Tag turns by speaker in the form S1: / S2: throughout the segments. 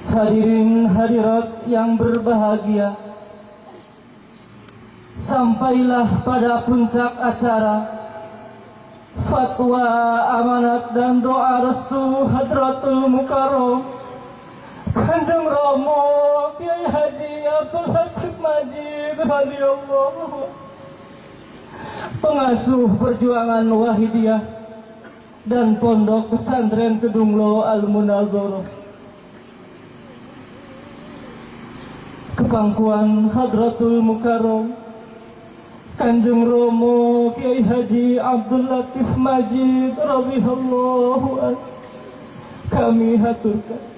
S1: Hadirin hadirat yang berbahagia, sampailah pada puncak acara fatwa amanat dan doa restu Hadratul Mukarram Kanjeng Rama Kiai Haji Abdul Latif Majid radhiyallahu, pengasuh perjuangan Wahidiyah dan Pondok Pesantren Kedunglo Al-Munazarah. Kepangkuan Hadratul Mukarram Kanjeng Romo Kiai Haji Abdul Latif Majid radhiyallahu anhu kami haturkan.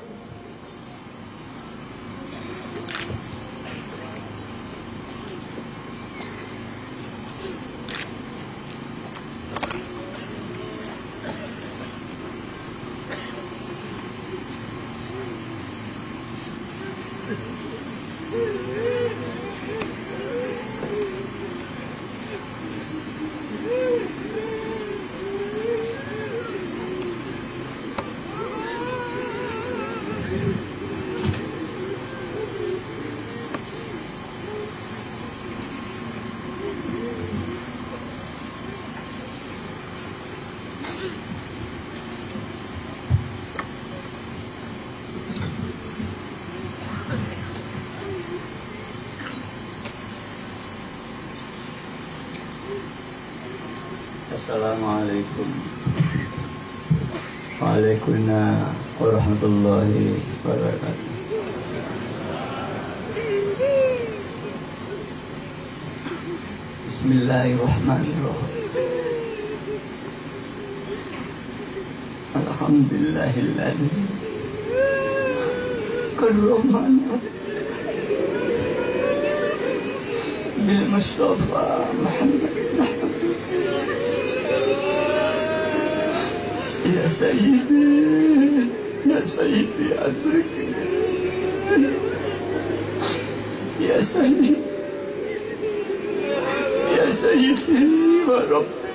S2: Assalamualaikum Waalaikumsalam warahmatullahi wabarakatuh. Bismillahirrahmanirrahim. Alhamdulillahilladzi karramana bil Mustafa Muhammad. Ya Sayyidi adrikni, Ya Sayyidi, Ya Sayyidi wa Rabbi,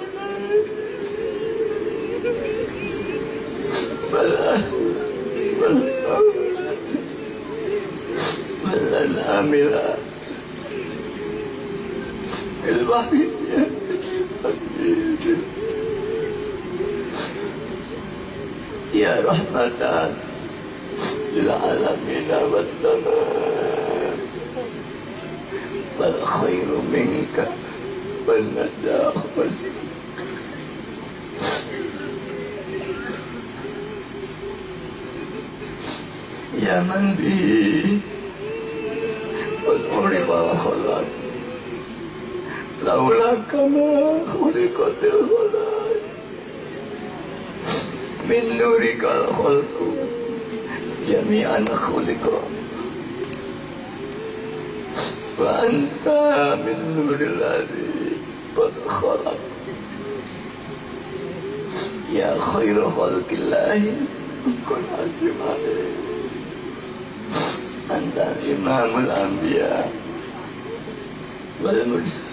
S2: bal amila al-wahidiyah Ya rahmatan lil alamin wa tamam wal khairu minka wal najah was Ya man bi wal uriba khalaq laula kama khuliqatil khalaq min nurikal khalqu jami'an khuliqa wa anta min nuril ladzi qad khalaq ya khairu khalqillahi kun ajma'in anta imamul anbiya wal mursalin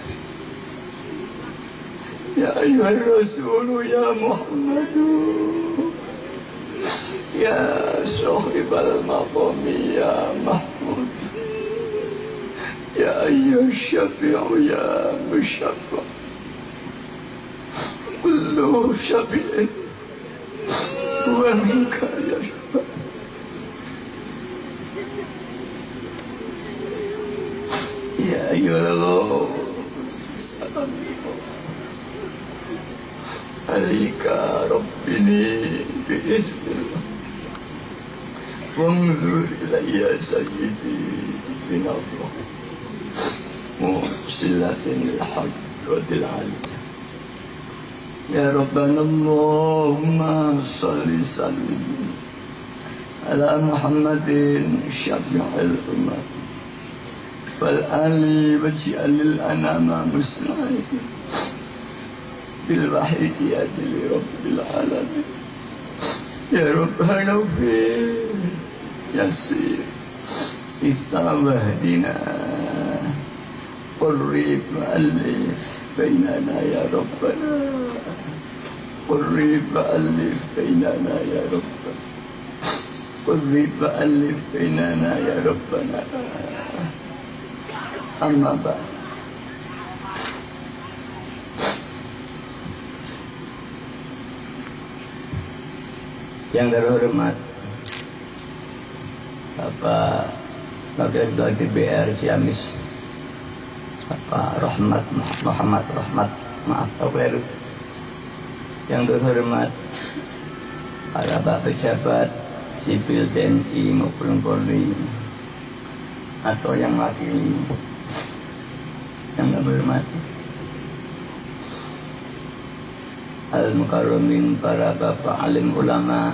S2: ya ayyuhar rasul ya Muhammadu Ya sahibal maqami ya Mahmud Ya ayyuh syafi'u ya musyaffa kullu syafi'in wa minka ya syafa' Ya ayyuhal alika rabbini bi'iznillah Wanzur ilayya sayyidi binallah Mu'silatin al-haq wa dil-aliyah Ya Rabbana Allahumma salli sallim Ala Muhammadin syafi'il umat Wal ali waj'alil anama musna'in Bil wahidiyati li rabbil alamin Ya Rabbana ufir Yasir Iftah wahdina Qurrib ma'alif Bainana ya Rabbana Qurrib ma'alif Bainana ya Rabbana وذب وألف بيننا يا ربنا. أما بعد. Yang terhormat Bapak Wakil Ketua DPR Ciamis, Bapak Muhammad Rahmat, maaf kalau keliru. Yang terhormat para Bapak pejabat sipil TNI maupun Polri atau yang mewakili, yang kami hormati Al-Mukarramin, para Bapak alim ulama,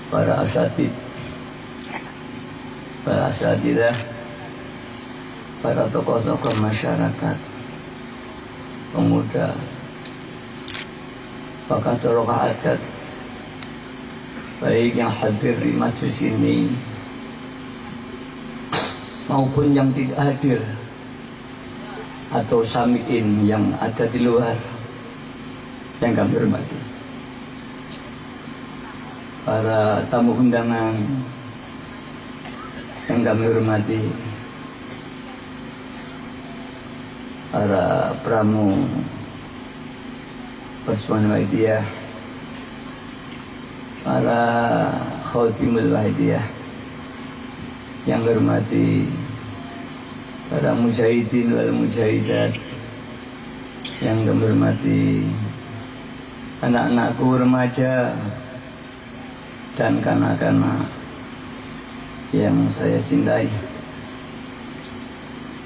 S2: para asatid, para asatidah, para tokoh-tokoh masyarakat, pemuda, pakar tokoh adat, baik yang hadir di majelis ini maupun yang tidak hadir, atau sami'in yang ada di luar, yang kami hormati. Para tamu undangan yang kami hormati, para pramu Persatuan Wahidiyah, para Khatimul Wahidiyah yang hormati, para mujahidin wal mujahidat yang kami hormati, anak-anakku remaja dan kanak-kanak yang saya cintai,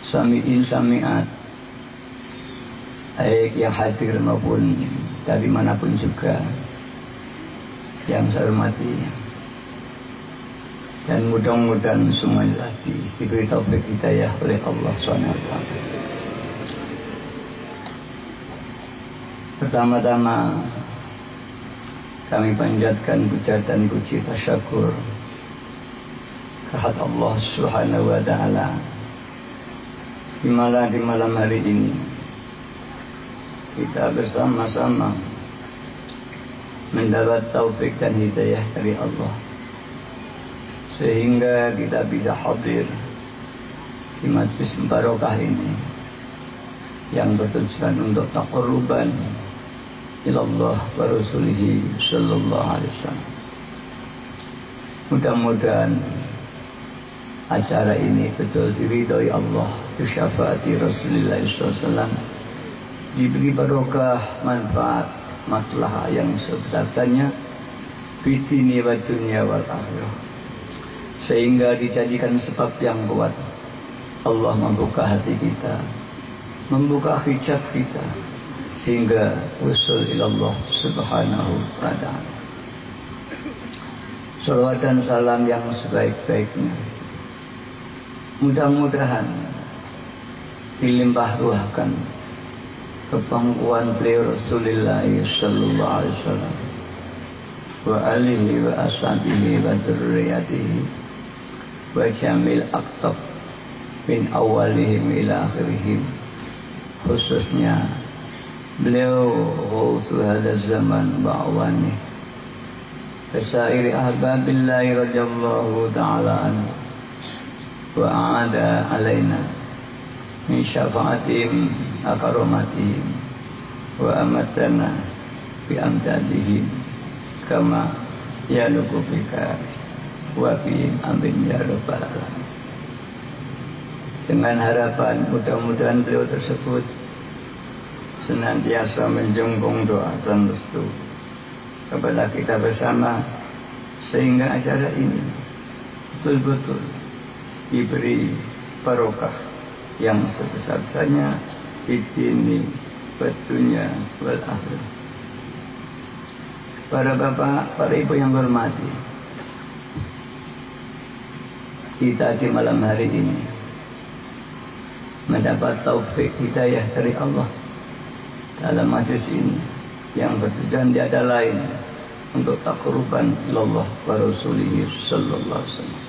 S2: sami'in sami'at, baik yang hadir maupun dari manapun juga yang saya hormati. Dan mudah-mudahan semuanya diberi taufik hidayah oleh Allah SWT. Pertama-tama kami panjatkan puja dan puji tasyakur kehadirat Allah Subhanahu wa Ta'ala di malam hari ini kita bersama-sama mendapat taufik dan hidayah dari Allah, sehingga kita bisa hadir di majlis barokah ini yang bertujuan untuk taqarruban ilallah wa rasulihi sallallahu alaihi wasallam. Mudah-mudahan acara ini betul diridhoi Allah, bisyafaati Rasulullah sallallahu alaihi wasallam, diberi barokah, manfaat, maslahah yang sebesar-besarnya fitini wa dunya wal akhirah, sehingga dijadikan sebab yang kuat Allah membuka hati kita, membuka hijab kita, sehingga usul ilallah subhanahu wa ta'ala. Salawat dan salam yang sebaik-baiknya mudah-mudahan dilimpah ruahkan kepangkuan beliau Rasulullah sallallahu alaihi wasallam wa alihi wa ashabihi wa dzurriyyatihi wa jamil aqtab min awalihim ila akhirihim, khususnya beliau ghauthul hadha zaman ba'wani kasairi ahbabillahi radhiyallahu ta'ala anhu wa a'ada alaina min syafa'atihim akaromatihim wa amatana bi amdadihim kama yaluku bika wa bihim amin ya rabbal alamin. Dengan harapan mudah-mudahan beliau tersebut senantiasa menjunjung doa dan restu kepada kita bersama, sehingga acara ini betul-betul diberi barokah yang sebesar-besarnya di dini, dunya wal akhirah. Para bapak, para ibu yang hormati, kita di malam hari ini mendapat taufik hidayah dari Allah dalam majlis ini yang bertujuan tiada lain untuk taqarruban ilallah wa rasulihi sallallahu alaihi wasallam.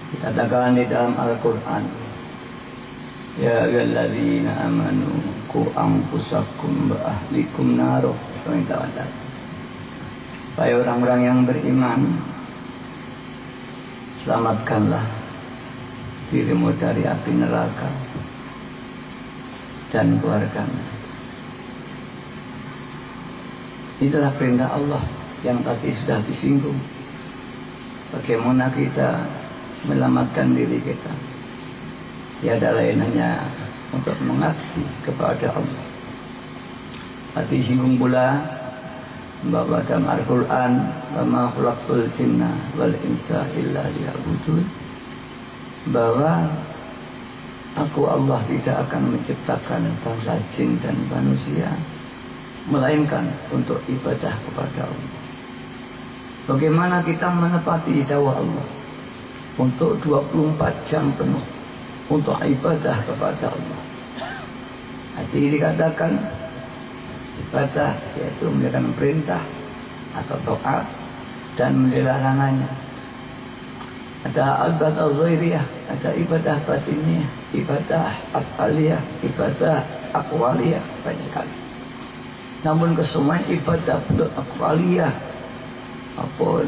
S2: Dikatakan di dalam Al-Quran, ya ayyuhalladzina amanu qu anfusakum wa ahlikum naro. Wahai orang-orang yang beriman, selamatkanlah dirimu dari api neraka dan keluargamu. Itulah perintah Allah yang tadi sudah disinggung. Bagaimana kita menyelamatkan diri kita? Tiada lain hanya untuk mengabdi kepada Allah. Tadi singgung pula bahwa dalam Al-Quran, wa ma khalaqtul jinna wal insa illa liya'budun, bahwa aku Allah tidak akan menciptakan bangsa jin dan manusia melainkan untuk ibadah kepada Allah. Bagaimana kita menepati dakwah Allah untuk 24 jam penuh untuk ibadah kepada Allah. Hati dikatakan ibadah yaitu menjalankan perintah atau taat dan melarangnya. Ada ibadah zahiriyah, ada ibadah batiniyah, ibadah afaliyah, ibadah aqwaliyah, banyak sekali. Namun kesemuanya ibadah aqwaliyah maupun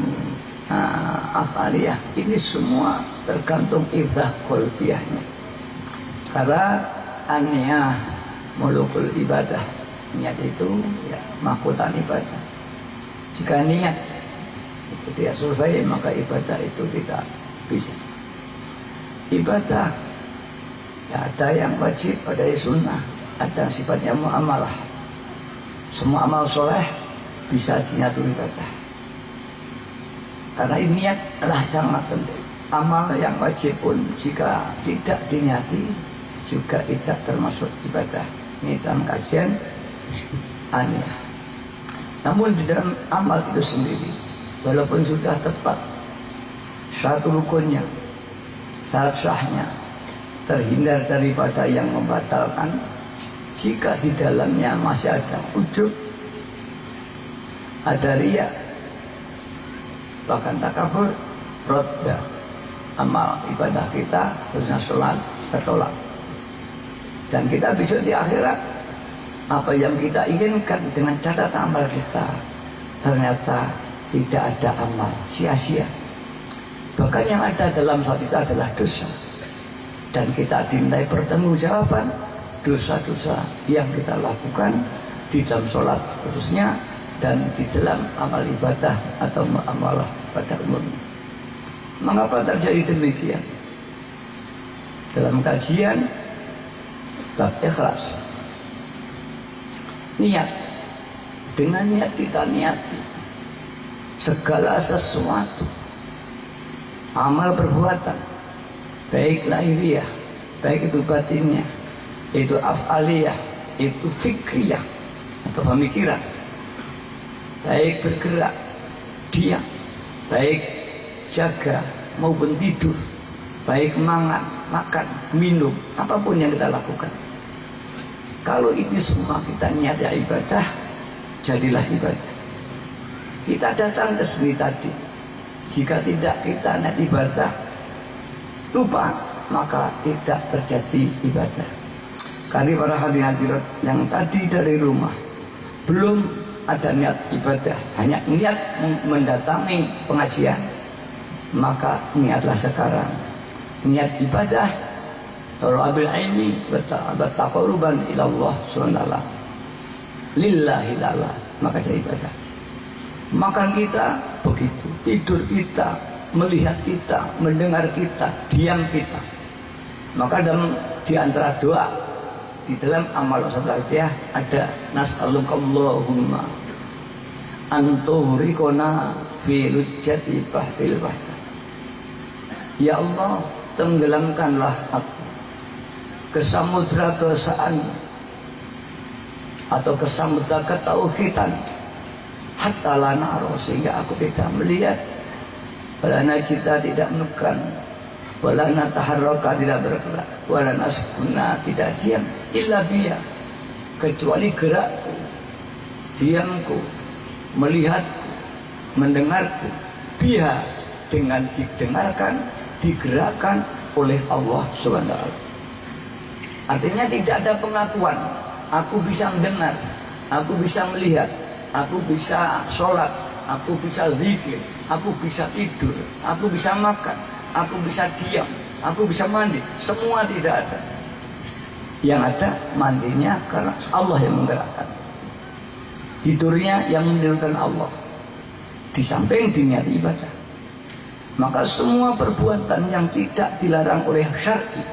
S2: afaliyah ini semua tergantung ibadah qalbiyahnya. Karena aniyah mulukul ibadah, niat itu ya mahkotan ibadah. Jika niat itu tidak survei, maka ibadah itu tidak bisa. Ibadah ya ada yang wajib, ada yang sunnah, ada yang sifatnya muamalah. Semua amal soleh bisa dinyatu ibadah. Karena ini niat adalah sangat penting. Amal yang wajib pun jika tidak dinyati juga tidak termasuk ibadah. Ini dalam kajian aniyah. Namun di dalam amal itu sendiri, walaupun sudah tepat satu rukunnya, syarat sahnya, terhindar daripada yang membatalkan, jika di dalamnya masih ada ujub, ada riya, bahkan takabur, rodda, amal ibadah kita, khususnya sholat, tertolak. Dan kita besok di akhirat, apa yang kita inginkan dengan catatan amal kita, ternyata tidak ada amal, sia-sia. Bahkan yang ada dalam sholat kita adalah dosa. Dan kita dimintai pertanggungjawaban dosa-dosa yang kita lakukan di dalam sholat khususnya dan di dalam amal ibadah atau amalah pada umumnya. Mengapa terjadi demikian? Dalam kajian bab ikhlas, niat, dengan niat kita niati segala sesuatu amal perbuatan, baik lahiriah, baik itu batinnya, itu afaliyah, itu fikriyah atau pemikiran, baik bergerak, diam, baik jaga maupun tidur, baik makan, minum, apapun yang kita lakukan. Kalau ini semua kita niat ya ibadah, jadilah ibadah. Kita datang ke sini tadi, jika tidak kita niat ibadah, lupa, maka tidak terjadi ibadah. Kali para hadirat yang tadi dari rumah belum ada niat ibadah, hanya niat mendatangi pengajian, maka niatlah sekarang niat ibadah, thalabil ilmi wa taqarruban ila Allah subhanahu lillahi ta'ala, maka jadi ibadah. Makan kita begitu, tidur kita, melihat kita, mendengar kita, diam kita. Maka di antara doa di dalam amal salatiyah ada nas'alukallahumma antuhrikona fi lujjati bahril wahdah. Ya Allah, tenggelamkanlah aku ke samudra kedosaan atau ke samudra ketauhidan, hatta la naro, sehingga aku tidak melihat, walana cita tidak menekan, walana taharraka tidak bergerak, walana sukuna tidak diam, illa biya, kecuali gerakku, diamku, melihatku, mendengarku, biha, dengan didengarkan, digerakkan oleh Allah SWT. Artinya tidak ada pengakuan aku bisa mendengar, aku bisa melihat, aku bisa sholat, aku bisa zikir, aku bisa tidur, aku bisa makan, aku bisa diam, aku bisa mandi. Semua tidak ada. Yang ada mandinya karena Allah yang menggerakkan, tidurnya yang menidurkan Allah, di samping niat ibadah. Maka semua perbuatan yang tidak dilarang oleh syar'i,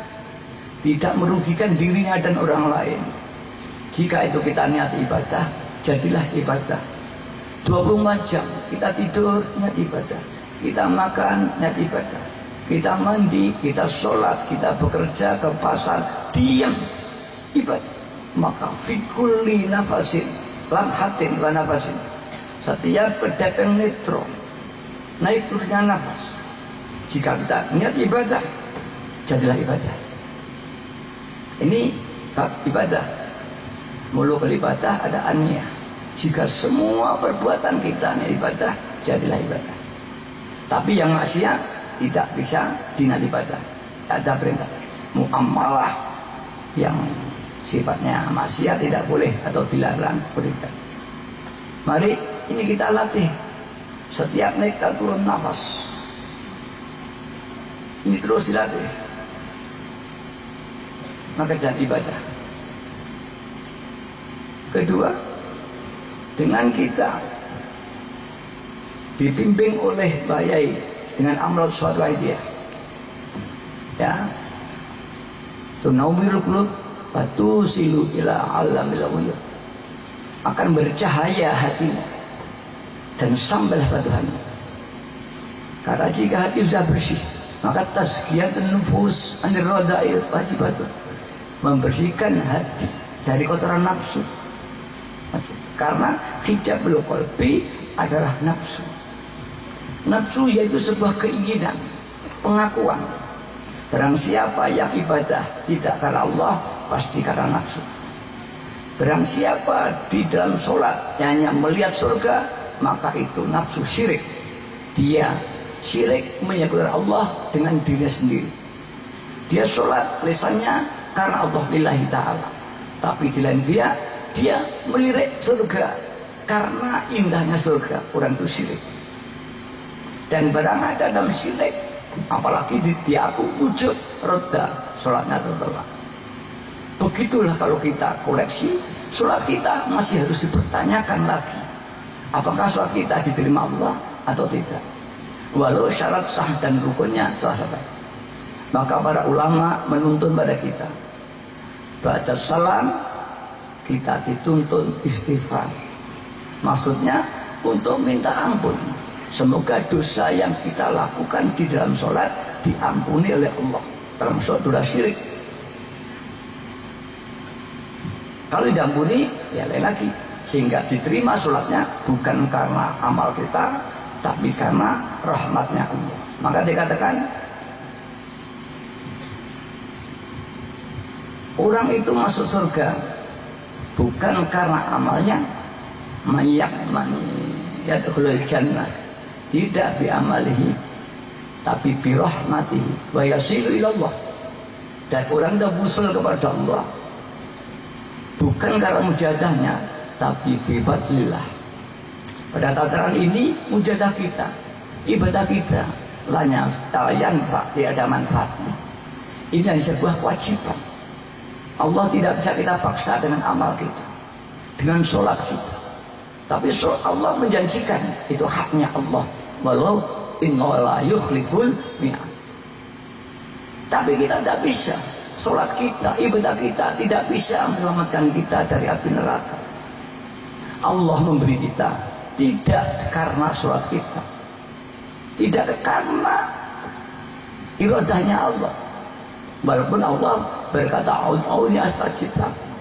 S2: tidak merugikan dirinya dan orang lain, jika itu kita niat ibadah, jadilah ibadah. 24 jam kita tidur, niat ibadah. Kita makan, niat ibadah. Kita mandi, kita sholat, kita bekerja ke pasar, diam, ibadah. Maka fikulli nafasin lamhatin wa nafasin, setiap pedagang netro naik turunnya nafas. Jika kita niat ibadah, jadilah ibadah. Ini bab ibadah. Mulu ibadah ada aniyah. Jika semua perbuatan kita niat ibadah, jadilah ibadah. Tapi yang maksiat tidak bisa dinat ibadah. Ada perintah muamalah yang sifatnya maksiat tidak boleh atau dilarang perintah. Mari ini kita latih. Setiap naik kita turun nafas, ini terus dilatih, maka jadi ibadah. Kedua, dengan kita dibimbing oleh Bayai dengan amrod suatu idea, ya, tunawwirul qulub fatusilu ila alamil ghuyub, akan bercahaya hatimu dan sampailah pada Tuhan. Karena jika hati sudah bersih, maka tazkiyatun nufus anir rada'il wajibatun, membersihkan hati dari kotoran nafsu. Karena hijabul qalbi adalah nafsu. Nafsu yaitu sebuah keinginan, pengakuan. Barang siapa yang ibadah tidak karena Allah, pasti karena nafsu. Barang siapa di dalam sholat hanya melihat surga, maka itu nafsu syirik. Dia syirik menyekutukan Allah dengan dirinya sendiri. Dia sholat lisannya karena Allah lillahi ta'ala, tapi di lain dia melirik surga karena indahnya surga. Orang itu syirik. Dan barang ada dalam syirik, apalagi diaku wujud, roda sholatnya tertolak. Begitulah kalau kita koleksi, sholat kita masih harus dipertanyakan lagi, apakah sholat kita diterima Allah atau tidak, walau syarat sah dan rukunnya telah sampai. Maka para ulama menuntun pada kita, ba'da salam kita dituntun istighfar. Maksudnya untuk minta ampun, semoga dosa yang kita lakukan di dalam sholat diampuni oleh Allah, termasuk dosa syirik. Kalau diampuni, ya lain lagi, sehingga diterima sholatnya bukan karena amal kita, tapi karena rahmatnya Allah. Maka dikatakan orang itu masuk surga bukan karena amalnya, mayyakmani yadkhulul jannah, tidak bi amalihi, tapi bi rahmatihi wa yasilu ilallah. Dan orang dah usul kepada Allah bukan karena mujadahnya, tapi fi fadlillah. Pada tataran ini mujadah kita, ibadah kita layanfa, tidak ada manfaatnya. Ini adalah sebuah kewajiban. Allah tidak bisa kita paksa dengan amal kita, dengan sholat kita. Tapi Allah menjanjikan itu haknya Allah. Walau inna la yukhliful mi'ad. Tapi kita tidak bisa. Sholat kita, ibadah kita tidak bisa menyelamatkan kita dari api neraka. Allah memberi kita tidak karena sholat kita, tidak karena iradahnya Allah. Walaupun Allah berkata a'udzu'uni astajib lakum,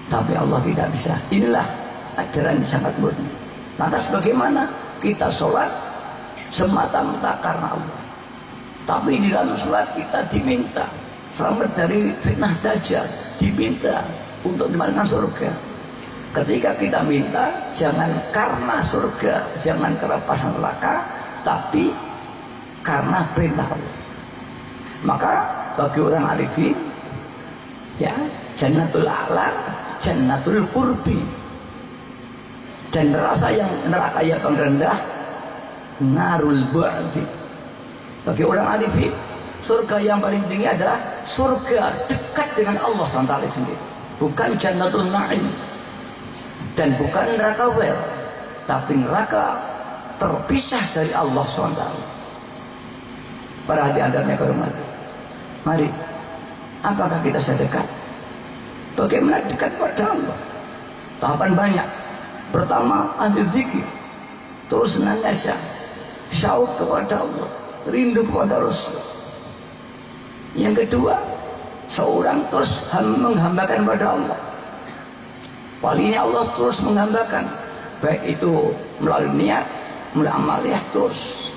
S2: tapi Allah tidak bisa. Inilah ajaran yang sangat murni. Lantas bagaimana kita sholat semata-mata karena Allah, tapi di dalam sholat kita diminta selamat dari fitnah dajjal, diminta untuk dimasukkan surga. Ketika kita minta, jangan karena surga, jangan karena pasang neraka, tapi karena perintah Allah. Maka bagi orang arifin, ya, jannatul a'la, jannatul qurbi. Dan neraka yang paling rendah, narul bu'di. Bagi orang arifin, surga yang paling tinggi adalah surga dekat dengan Allah SWT sendiri, bukan jannatul na'im, dan bukan neraka wel, tapi neraka terpisah dari Allah SWT. Para hati-hatinya kehormat, mari, apakah kita sedekat? Bagaimana dekat pada Allah? Tahapan banyak. Pertama, ahli zikir, terus senantiasa syauq kepada Allah, rindu kepada Rasul. Yang kedua, seorang terus menghambakan pada Allah. Walinya Allah terus menghambakan, baik itu melalui niat, melalui amaliyah, terus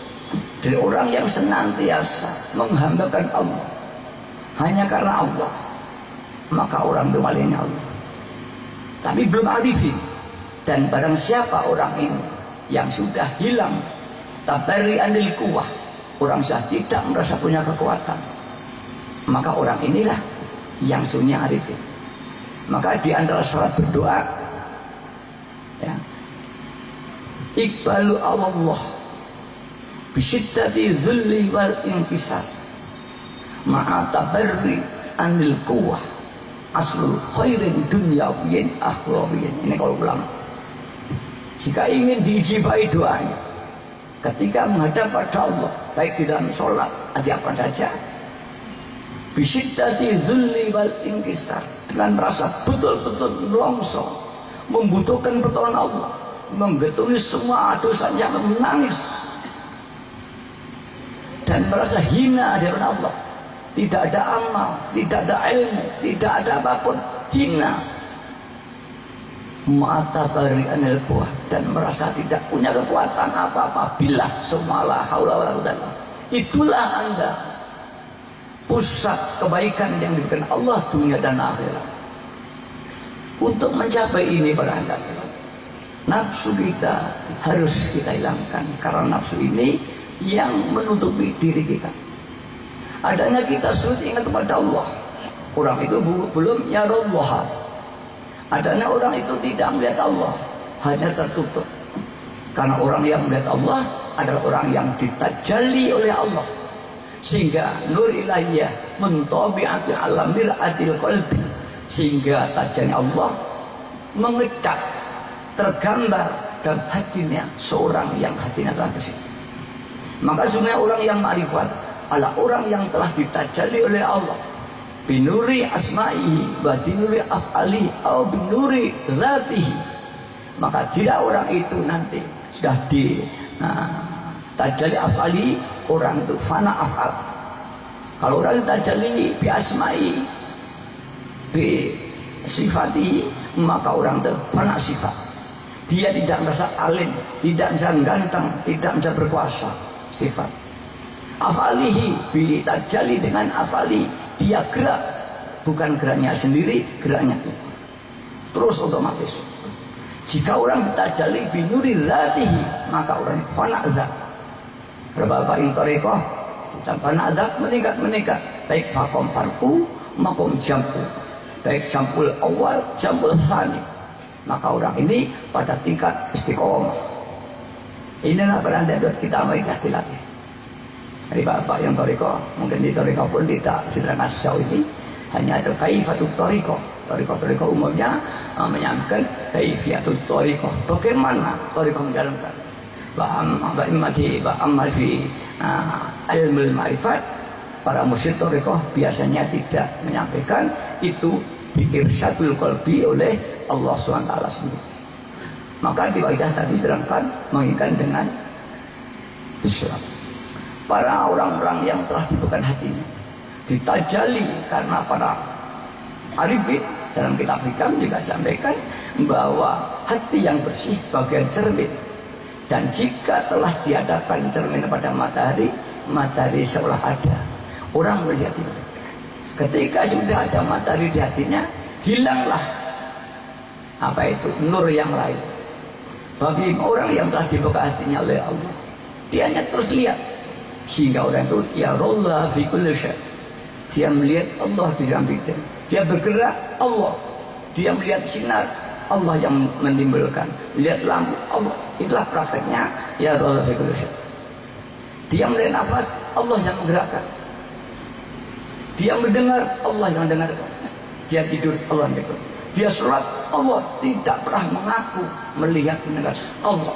S2: dari orang yang senantiasa menghambakan Allah hanya karena Allah, maka orang itu walinya Allah. Tapi belum arifin. Dan barang siapa orang ini yang sudah hilang tabari anil kuwah, orang sudah tidak merasa punya kekuatan, maka orang inilah yang sunnya arifin. Maka di antara syarat berdoa, ya, iqbalu Allah bisiddati dhulli wal inkisar ma'a tabarri anil kuwah aslul khairin dunyawiyin akhrawiyin. Ini kalau ulang, jika ingin diijabahi doanya ketika menghadap pada Allah, baik di dalam sholat atau apa saja, bisiddati dhulli wal inkisar, dengan merasa betul-betul longsor, membutuhkan pertolongan Allah, menggetuni semua dosanya, menangis dan merasa hina di hadapan Allah. Tidak ada amal, tidak ada ilmu, tidak ada apapun, hina. Mata bari'anil kuwah, dan merasa tidak punya kekuatan apa-apa. Billah summa la haula wala quwwata illa billah. Itulah Anda pusat kebaikan yang diberikan Allah dunia dan akhirat. Untuk mencapai ini para Anda, nafsu kita harus kita hilangkan, karena nafsu ini yang menutupi diri kita. Adanya kita sulit ingat kepada Allah, orang itu belum yarullah. Adanya orang itu tidak melihat Allah, hanya tertutup. Karena orang yang melihat Allah adalah orang yang ditajalli oleh Allah, sehingga nur ilahiyah mentabi'atil alam mir'atil qalbi, sehingga tajalli Allah mengecap, tergambar dalam hatinya seorang yang hatinya telah bersih. Maka sebenarnya orang yang ma'rifat adalah orang yang telah ditajalli oleh Allah binuri asma'ihi wa binuri af'ali atau binuri zatihi. Maka tidak orang itu nanti sudah tajalli af'ali, orang itu fana af'al. Kalau orang tajalli bi asma'i bi sifati, maka orang itu fana sifat. Dia tidak merasa alim, tidak merasa ganteng, tidak merasa berkuasa, sifat. Af'alihi bi tajalli, dengan af'ali dia gerak, bukan geraknya sendiri, geraknya itu terus otomatis. Jika orang ditajalli binuri zatihi, maka orang fana zat. Berapa yang tarekoh dan fana zat meningkat, baik makom farku makom jampu, baik jampul awal jampul thani, maka orang ini pada tingkat istiqomah. Inilah beranda kita mari dilatih. Dari bapak yang toriko, mungkin di toriko pun tidak sederhana ini, hanya ada kaifatut toriko. Toriko umumnya menyampaikan kaifiatut toriko, bagaimana toriko menjalankan. Ba'amal fi ilmul ma'rifat, para mursyid toriko biasanya tidak menyampaikan itu biirsyadul qalbi oleh Allah SWT sendiri. Maka di wajah tadi sedangkan menginginkan dengan disyurah. Para orang-orang yang telah dibukakan hatinya ditajalli, karena para arifin dalam kitab hikam juga sampaikan bahwa hati yang bersih bagian cermin, dan jika telah diadakan cermin pada matahari, matahari seolah ada, orang melihat itu. Ketika sudah ada matahari di hatinya, hilanglah apa itu nur yang lain. Bagi orang yang telah dibuka hatinya oleh Allah, dia hanya terus lihat, sehingga orang itu ya Allah fi kulli syai', dia melihat Allah di samping dia bergerak Allah, dia melihat sinar Allah yang menimbulkan. Lihat lampu, Allah. Itulah prakteknya ya Allah. Dia melihat nafas, Allah yang menggerakkan. Dia mendengar, Allah yang mendengarkan. Dia tidur, Allah yang tidur. Dia sholat, Allah tidak pernah mengaku melihat mendengar Allah.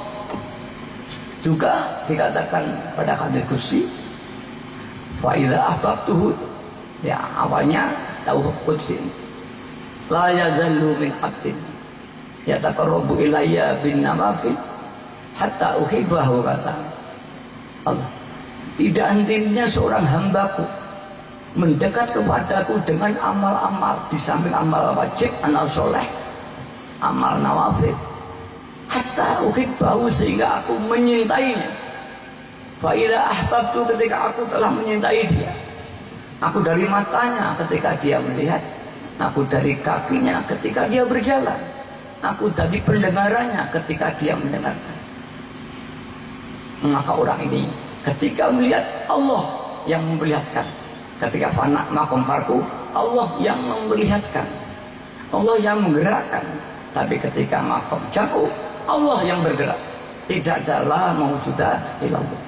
S2: Juga dikatakan pada hadis qudsi, fa idza ahbabtuhu, ya awalnya tahu qudsi, la yazallu min abdin yataqarrabu ilayya bin nawafil hatta uhibbahu, kata Allah. Tidak hentinya seorang hambaku mendekat kepadaku dengan amal-amal, di samping amal wajib, amal soleh, amal nawafil, hatta uhibbahu, sehingga aku menyintainya. Fa idza ahbabtu, ketika aku telah menyintai dia, aku dari matanya ketika dia melihat, aku dari kakinya ketika dia berjalan, aku dari pendengarannya ketika dia mendengarkan. Maka orang ini ketika melihat, Allah yang memperlihatkan. Ketika fana makom farku, Allah yang memperlihatkan, Allah yang menggerakkan. Tapi ketika makom jaku, Allah yang bergerak. Tidak adalah mawjudah ilallah.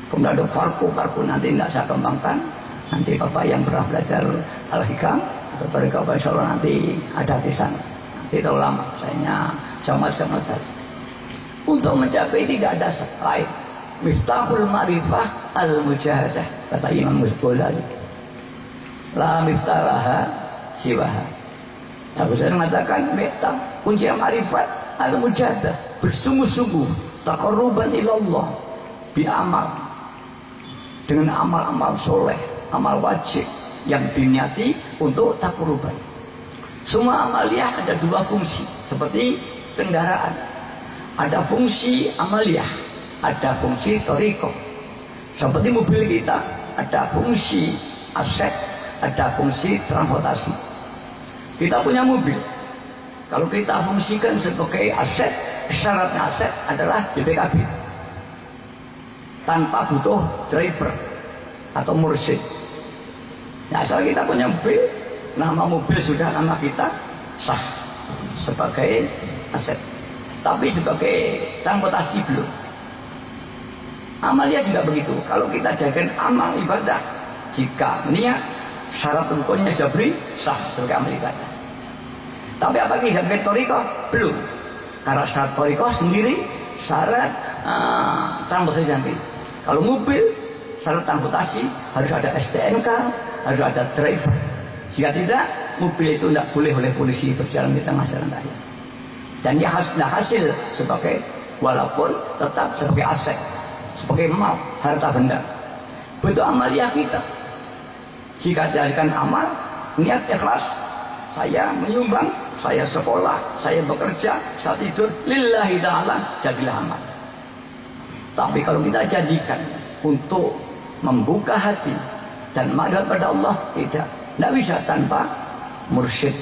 S2: Kemudian ada farku nanti tidak saya kembangkan. Nanti Bapak yang pernah belajar Al-Hikam atau Bapak insya Allah nanti ada di sana. Nanti terlalu lama, sayanya jamat-jamat saja. Untuk mencapai tidak ada lain. Miftahul ma'rifah al-mujahadah, kata Imam Ghazali. La miftaraha siwaha. Abu Zain mengatakan miftah, kunci ma'rifat al-mujahadah, bersungguh-sungguh taqarruban ilallah bi amal, dengan amal-amal soleh, amal wajib yang diniati untuk taqarruban. Semua amaliyah ada dua fungsi, seperti kendaraan. Ada fungsi amaliyah, ada fungsi toriko. Seperti mobil kita, ada fungsi aset, ada fungsi transportasi. Kita punya mobil, kalau kita fungsikan sebagai aset, syaratnya aset adalah BPKB, tanpa butuh driver atau mursyid. Nah, asal kita punya mobil, nama mobil sudah nama kita, sah sebagai aset. Tapi sebagai transportasi belum. Amalnya juga begitu. Kalau kita jadikan amal ibadah, jika niat syarat rukunnya sudah beri, sah sebagai amal ibadah. Tapi apakah tidak pakai toriko? Belum. Karena syarat toriko sendiri syarat transportasi nanti. Kalau mobil syarat transportasi harus ada STNK, harus ada driver. Jika tidak, mobil itu tidak boleh oleh polisi berjalan di tengah jalan raya. Dan dia hasil sebagai, walaupun tetap sebagai aset, sebagai mal, harta benda. Begitu amaliyah kita. Jika dijadikan amal, niat ikhlas, saya menyumbang, saya sekolah, saya bekerja, saya tidur, lillahi ta'ala, jadilah amal. Tapi kalau kita jadikan untuk membuka hati dan madhab pada Allah, tidak bisa tanpa mursyid.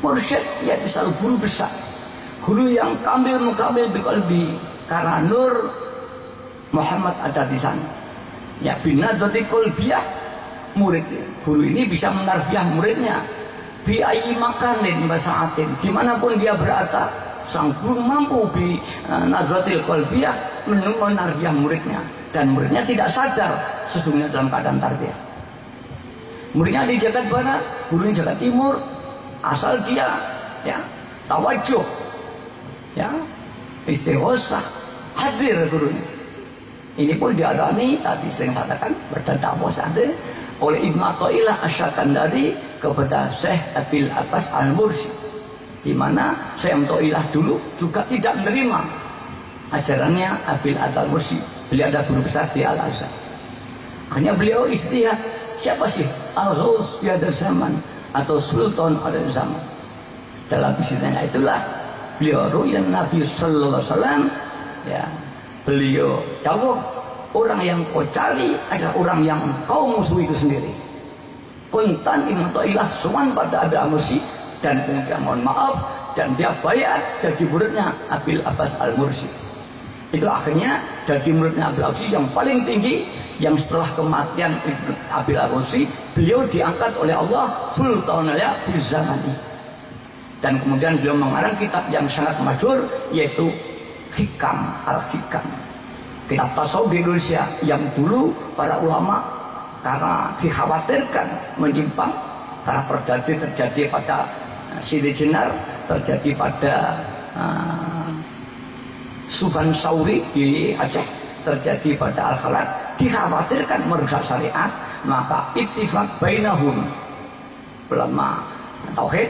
S2: Mursyid yaitu selalu guru besar, guru yang kamil mukamil biqalbi, karena nur Muhammad ada di sana. Ya, binadati qalbiyah, murid guru ini bisa menarbiah muridnya bi ayyi makanin basaatin, dimanapun dia berada, sang guru mampu bi nadratil qalbiyah menarbiah muridnya, dan muridnya tidak sadar sesungguhnya dalam keadaan tarbiyah. Muridnya di Jakarta Barat, gurunya di Jakarta Timur, asal dia ya tawajuh, ya istighosah, hadir gurunya. Ini pun dialami tadi saya katakan berdampak sadar oleh Ibnu Athaillah Asy-Syakandari kepada Syekh Abil Abbas Al-Mursi, di mana Syekh Athaillah dulu juga tidak menerima ajarannya Abil Al-Mursi. Beliau ada guru besar di Al-Azhar. Hanya beliau istihad, siapa sih Al-Ghaus di akhir zaman atau Sultan akhir zaman. Dalam bisnisnya itulah beliau ru'yan Nabi sallallahu alaihi wasallam, ya. Beliau jawab, orang yang kau cari adalah orang yang kau musuh itu sendiri. Kuntan Ibnu Athaillah suman pada ada Mursi, dan kemudian mohon maaf, dan dia bayar jadi muridnya Abil Abbas Al-Mursi. Itu akhirnya jadi muridnya Abil Abbas yang paling tinggi, yang setelah kematian Abil Al-Mursi, beliau diangkat oleh Allah Sultanul Zamani. Dan kemudian beliau mengarang kitab yang sangat masyhur, yaitu Hikam, Al-Hikam, kitab tasawuf di Indonesia yang dulu para ulama karena dikhawatirkan menyimpang, karena terjadi pada Siti Jenar, terjadi pada Sufyan Sauri di Aceh, terjadi pada Al-Khalat, dikhawatirkan merusak syariat, maka ittifaq bainahum, ulama tauhid,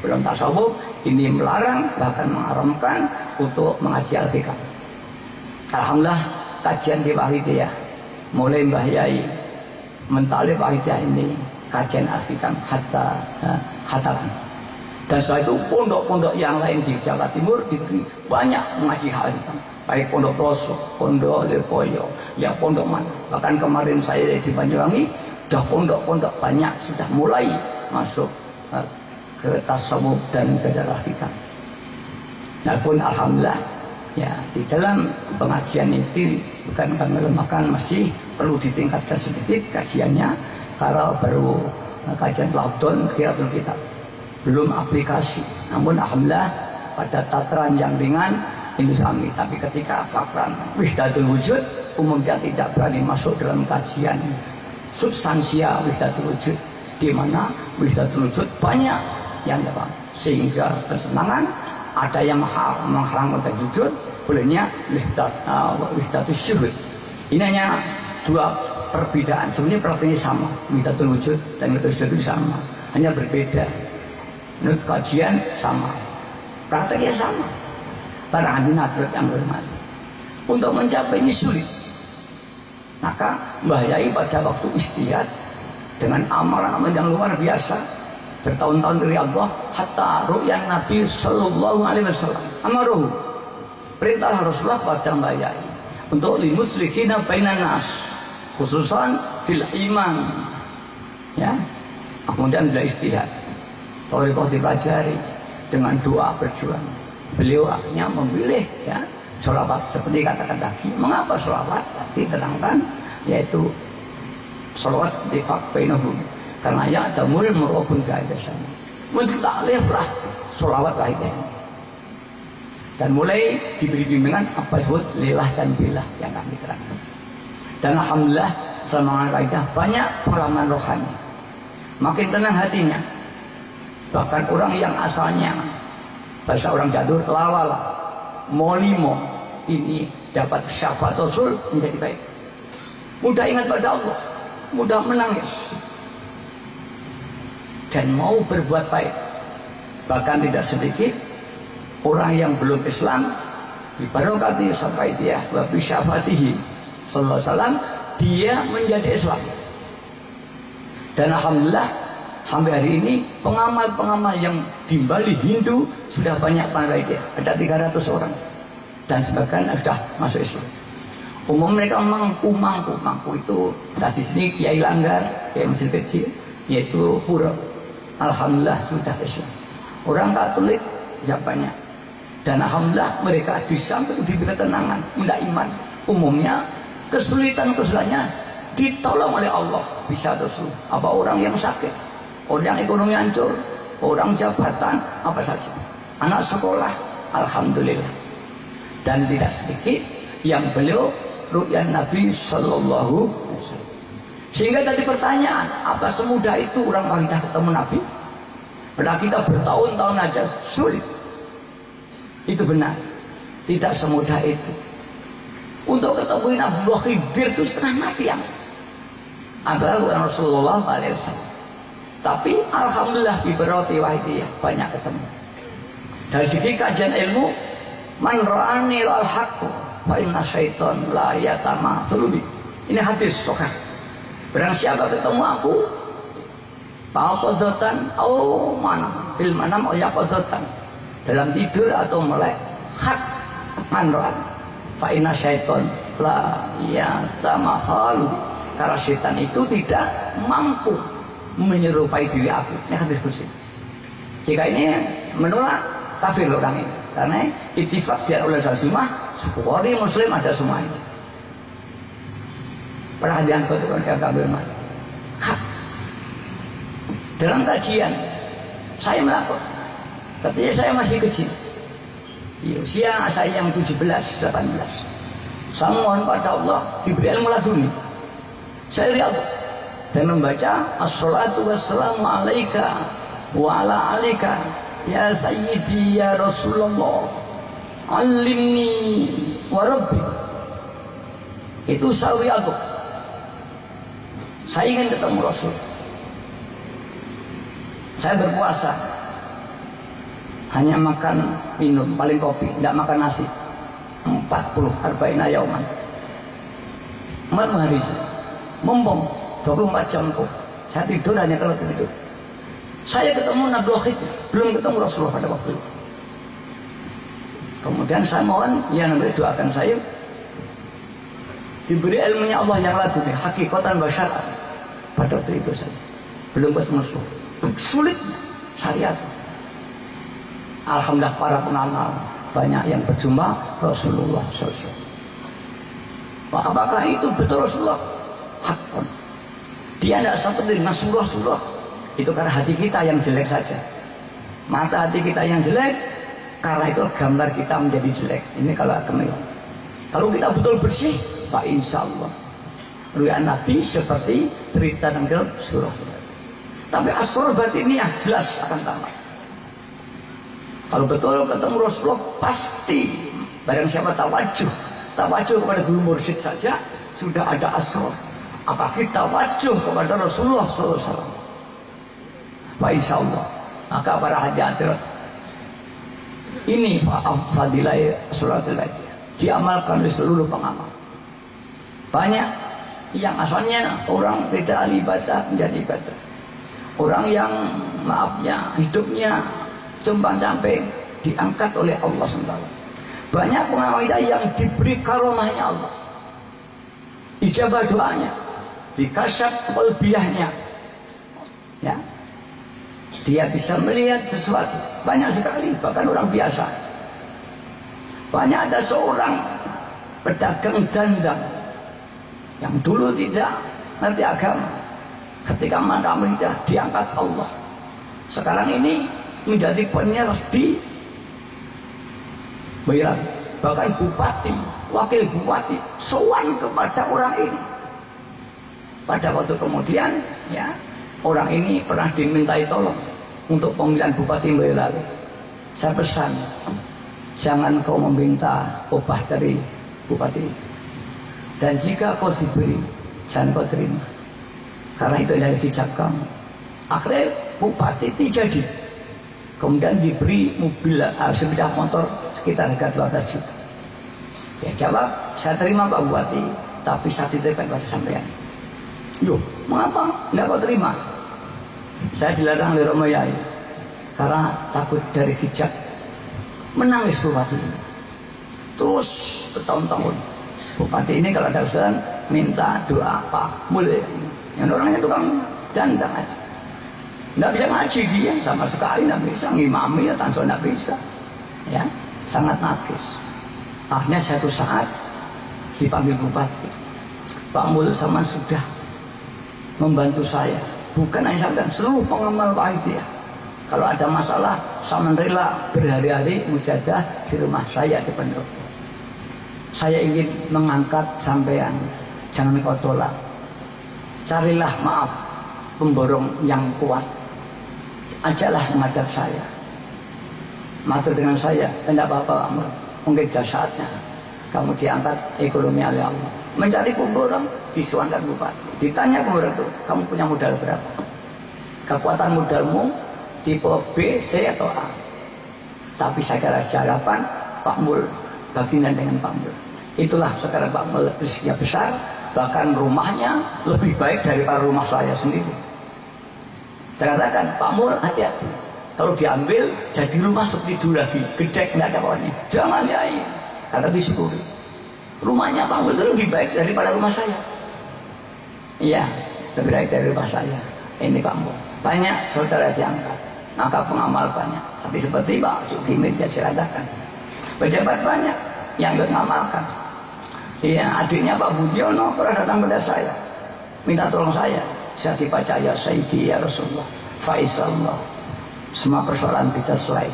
S2: belum tasawuf, ini melarang bahkan mengharamkan untuk mengaji Al-Hikam. Alhamdulillah kajian di Wahidiyah mulai Mbah Yai mentalib Wahidiyah ini kajian Al-Hikam hatta dan setelah itu pondok-pondok yang lain di Jawa Timur banyak mengaji Al-Hikam, baik pondok Pelosok, pondok Lirboyo, ya pondok mana. Bahkan kemarin saya di Banyuwangi sudah pondok-pondok banyak sudah mulai masuk ke tasawuf dan ke Al-Hikam. Nah pun alhamdulillah ya di dalam pengajian itu bukan kami lemahkan, masih perlu ditingkatkan sedikit kajiannya, karena baru kajian lockdown Qiraatul Kitab belum aplikasi. Namun alhamdulillah pada tataran yang ringan ini kami, tapi ketika fakran Wahdatul Wujud umumnya tidak berani masuk dalam kajian substansial Wahdatul Wujud, di mana Wahdatul Wujud banyak yang dapat, sehingga bersenangan ada yang menghalang wujud, bolehnya Wahdatul Syuhud. Ini hanya dua perbedaan, sebenarnya perbedaannya sama, Wahdatul Wujud dan Wahdatul Syuhud itu sama, hanya berbeda. Menurut kajian sama, prakteknya sama. Para hadirin hadirat yang berhormat, untuk mencapai ini sulit. Maka Mbah Yai pada waktu istihad dengan amalan-amalan yang luar biasa, bertahun-tahun dari Allah, hatta ru'yan Nabi Sallallahu Alaihi Wasallam amaruhu, perintah Rasulullah pada Mbah Yai untuk limuslihina bainan nas, khususan fil iman, ya. Kemudian beliau istihad, Thariqah dipelajari dengan doa berjuang. Beliau akhirnya memilih ya sholawat seperti katakan tadi. Mengapa sholawat? Tadi terangkan, yaitu sholawat ittifaq bainahum, karena ya ada mul murabun kaidasan. Mentaklilah sholawat lainnya. Dan mulai diberi bimbingan apa disebut lillah dan billah yang kami terangkan. Dan alhamdulillah selama kaidah banyak pengalaman rohani. Makin tenang hatinya. Bahkan orang yang asalnya bahasa orang Jadur lawala molimo ini dapat syafaat Rasul menjadi baik, mudah ingat pada Allah, mudah menangis dan mau berbuat baik. Bahkan tidak sedikit orang yang belum Islam dibarokati sampai dia wa bi syafaatihi sallallahu alaihi wasallam dia menjadi Islam. Dan alhamdulillah sampai hari ini pengamal-pengamal yang di Bali Hindu sudah banyak pandai dia, ada 300 orang dan sebagian sudah masuk Islam. Umum mereka mangku itu saat di sini Kiai Langgar, Kiai Masjid Kecil, yaitu pura. Alhamdulillah sudah Islam. Orang Katolik siapanya. Dan alhamdulillah mereka di samping diberi ketenangan, mudah iman. Umumnya kesulitan-kesulitannya ditolong oleh Allah bisa Rasul. Apa orang yang sakit, orang ekonomi hancur, orang jabatan, apa saja, anak sekolah, alhamdulillah. Dan tidak sedikit yang beliau ru'yan Nabi Sallallahu Alaihi Wasallam. Sehingga tadi pertanyaan, apa semudah itu orang wanita ketemu Nabi? Padahal kita bertahun-tahun aja sulit. Itu benar, tidak semudah itu. Untuk ketemu Nabi Khidir itu setengah mati yang adalah Rasulullah SAW. Tapi alhamdulillah biberoti wahidiyah banyak ketemu. Dari segi kajian ilmu, man ra'ani al haqqu fa inna syaitan la yatamatsulu bi. Ini hadis sahih. Barang siapa ketemu aku, qadatan au manam, fil manam au yaqadatan, dalam tidur atau melek, hak man ra'ani fa inna syaitan la yatamatsulu. Karena syaitan itu tidak mampu menyerupai diri aku. Ini hadis kursi. Jika ini menolak, kafir orang ini. Karena ittifaq dia oleh Rasulullah, Bukhari Muslim ada semua ini. Perhatian keturunan yang kafir mati. Dalam kajian saya melakukan Tapi saya masih kecil. Di usia saya yang 17, 18. Saya mohon pada Allah diberi ilmu laduni. Saya lihat dan membaca as-salatu wassalamu alaika wa ala alika ya sayyidi ya Rasulullah alimni wa rabbi. Itu sawi aku. Saya ingin ketemu Rasul. Saya berpuasa, hanya makan minum, paling kopi, tidak makan nasi. 40-40 yauman. 4 hari mumpung 24 jam kok. Saya tidur hanya kalau tidur. Saya ketemu Nabi Wahid, belum ketemu Rasulullah pada waktu itu. Kemudian saya mohon, ya Nabi doakan saya diberi ilmunya Allah yang laduni, hakikatan basyarah. Pada waktu itu saya belum ketemu Rasulullah. Sulit syariat. Alhamdulillah para pengamal banyak yang berjumpa Rasulullah SAW. Apakah itu betul Rasulullah? Hakon. Dia tidak seperti Rasulullah. Itu karena hati kita yang jelek saja. Mata hati kita yang jelek, karena itu gambar kita menjadi jelek. Ini kalau agama. Kalau kita betul bersih, Pak insya Allah ruya Nabi seperti cerita tentang surah. Tapi asal batinnya jelas akan tamat. Kalau betul ketemu Rasulullah pasti barang siapa tawajuh kepada guru mursyid saja sudah ada asal. Apalagi tawajuh kepada Rasulullah SAW. Pak insya Allah maka para hadirin ini fadilah salatul fatihah diamalkan oleh seluruh pengamal. Banyak yang asalnya orang tidak ibadah menjadi ibadah. Orang yang maafnya hidupnya cuma sampai diangkat oleh Allah SWT. Banyak pengamal yang diberi karomahnya Allah, ijabah doanya, dikasih kelebihannya, ya, dia bisa melihat sesuatu banyak sekali, bahkan orang biasa. Banyak ada seorang pedagang dandang yang dulu tidak ngerti agama. Ketika mata sudah diangkat Allah, sekarang ini menjadi penyiar di Bayaran, bahkan bupati, wakil bupati sowan kepada orang ini. Pada waktu kemudian, ya, orang ini pernah dimintai tolong untuk pemilihan bupati Boyolali. Saya pesan, jangan kau meminta upah dari bupati, dan jika kau diberi, jangan kau terima. Karena itu adalah hijab kamu. Akhirnya bupati tidak jadi. Kemudian diberi mobil sepeda motor sekitar harga 12 juta. Ya jawab, saya terima Pak Bupati, tapi saya titipkan pada sampean. Loh, mengapa tidak kau terima? Saya dilarang oleh Romo Yai karena takut dari hijab. Menangis bupati ini. Terus bertahun-tahun. Bupati ini kalau ada urusan minta doa Pak mulai. Yang orangnya tukang dandang aja. Tidak bisa ngaji dia sama sekali, tidak bisa ngimami ya tanso tidak bisa. Ya, sangat nakis. Akhirnya satu saat dipanggil bupati. Pak Mul sama sudah membantu saya. Bukan hanya saya, seluruh pengamal Wahidiyah. Kalau ada masalah, saya rela berhari-hari mujadah di rumah saya di pendopo. Saya ingin mengangkat sampean, jangan kau tolak. Carilah maaf pemborong yang kuat. Ajalah menghadap saya. Matur dengan saya, tidak apa-apa, mungkin jasadnya kamu diangkat ekonomi oleh Allah. Mencari pemborong, disuankan bupati. Ditanya pemborong itu, kamu punya modal berapa? Kekuatan modalmu tipe B, C atau A? Tapi saya kira jawaban Pak Mul bagian dengan Pak Mul. Itulah sekarang Pak Mul rezekinya besar. Bahkan rumahnya lebih baik daripada rumah saya sendiri. Saya katakan, Pak Mul hati-hati. Kalau diambil, jadi rumah seperti dulu lagi. Gedek, tidak ada kawannya. Jangan ya, karena disyukuri. Rumahnya Pak Mul itu lebih baik daripada rumah saya. Iya, lebih baik dari rumah saya. Ini Pak Mul. Banyak saudara diangkat. Maka pengamal banyak. Tapi seperti Pak Zulkifli saya katakan. Pejabat banyak yang mengamalkan. Iya, adiknya Pak Budiono pernah datang pada saya, minta tolong saya dibaca ya Sayyidi ya Rasulullah, Faisallah, semua persoalan bisa selesai.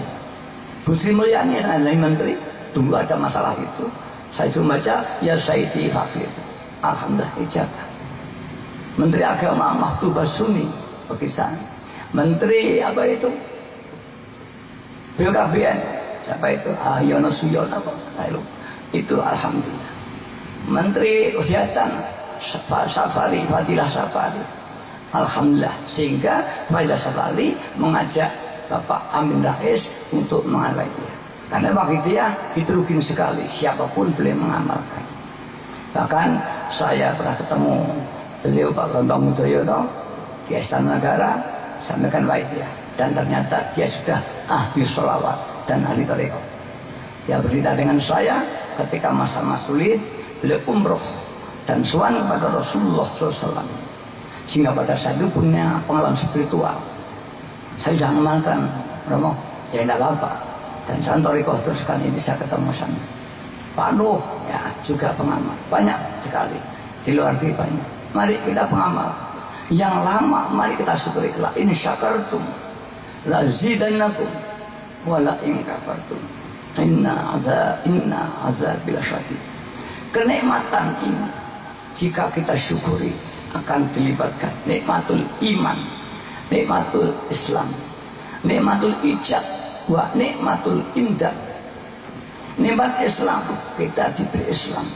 S2: Bu Sri Mulyani adalah menteri. Dulu ada masalah itu. Saya suruh baca, ya Sayyidi Hafid. Alhamdulillah ijabah. Menteri Agama Mahbubah Suni Pakistan. Menteri apa itu? BKBN. Siapa itu? Yono Suyon apa? Itu alhamdulillah. Menteri Kesehatan Safari, Fadilah Safari. Alhamdulillah. Sehingga Fadilah Safari mengajak Bapak Amin Rais untuk mengamalkan dia. Karena bagi dia heterogen sekali, siapapun boleh mengamalkan. Bahkan saya pernah ketemu beliau Pak Bambang Udroyono di Istana Negara, sampaikan waidia, dan ternyata dia sudah ahli sholawat dan ahli tarekat. Dia bercerita dengan saya ketika masa-masa sulit, beliau umroh dan sowan kepada Rasulullah SAW, sehingga pada saat itu punya pengalaman spiritual. Saya sudah mengamalkan, Romo, ya tidak apa-apa. Dan Santoriko teruskan ini saya ketemu sana. Pak Nuh ya juga pengamal, banyak sekali di luar negeri banyak. Mari kita pengamal. Yang lama mari kita syukuri. La in syakartum la zidannakum wa la in kafartum inna azabil syadid. Kenikmatan ini jika kita syukuri akan dilibatkan nikmatul iman, nikmatul Islam, nikmatul ijab, wa nikmatul indah. Nikmat Islam, kita diberi Islam,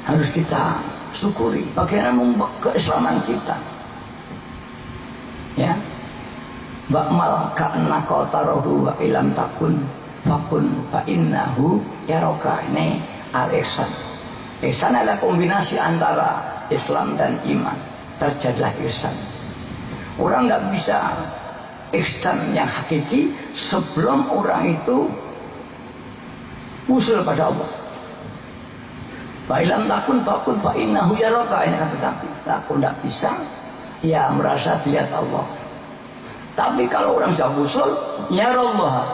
S2: harus kita syukuri. Bagaimana membuat keislaman kita, ya. Ba'mal ka'anna qatarahu wa ilam takun fakun fa'innahu yaroka. Ini al-ihsan. Ihsan adalah kombinasi antara Islam dan iman. Terjadilah ihsan. Orang nggak bisa ihsan yang hakiki sebelum orang itu usul pada Allah. Fa'ilam takun fakun fa'innahu yaroka. Ini kata tapi aku tidak bisa ya merasa dilihat Allah. Tapi kalau orang jauh usul, ya Allah,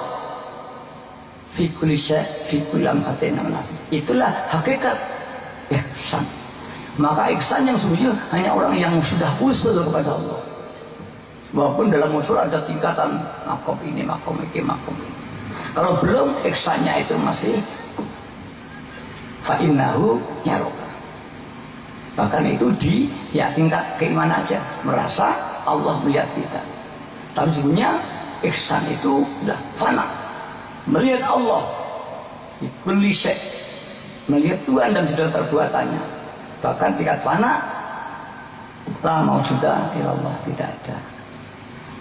S2: fi kulli syai' fi kulli amhatin nasib. Itulah hakikat ihsan. Maka ihsan yang sungguh hanya orang yang sudah usul kepada Allah. Walaupun dalam usul ada tingkatan makom ini, makom ini, makom ini. Kalau belum ihsannya itu masih fa innahu yaroka. Bahkan itu di ya tingkat keimanan aja, merasa Allah melihat kita. Tapi sebenarnya ihsan itu sudah fana, melihat Allah di kulli syai', melihat Tuhan dan segala perbuatannya. Bahkan tingkat fana la maujuda ilallah, tidak ada.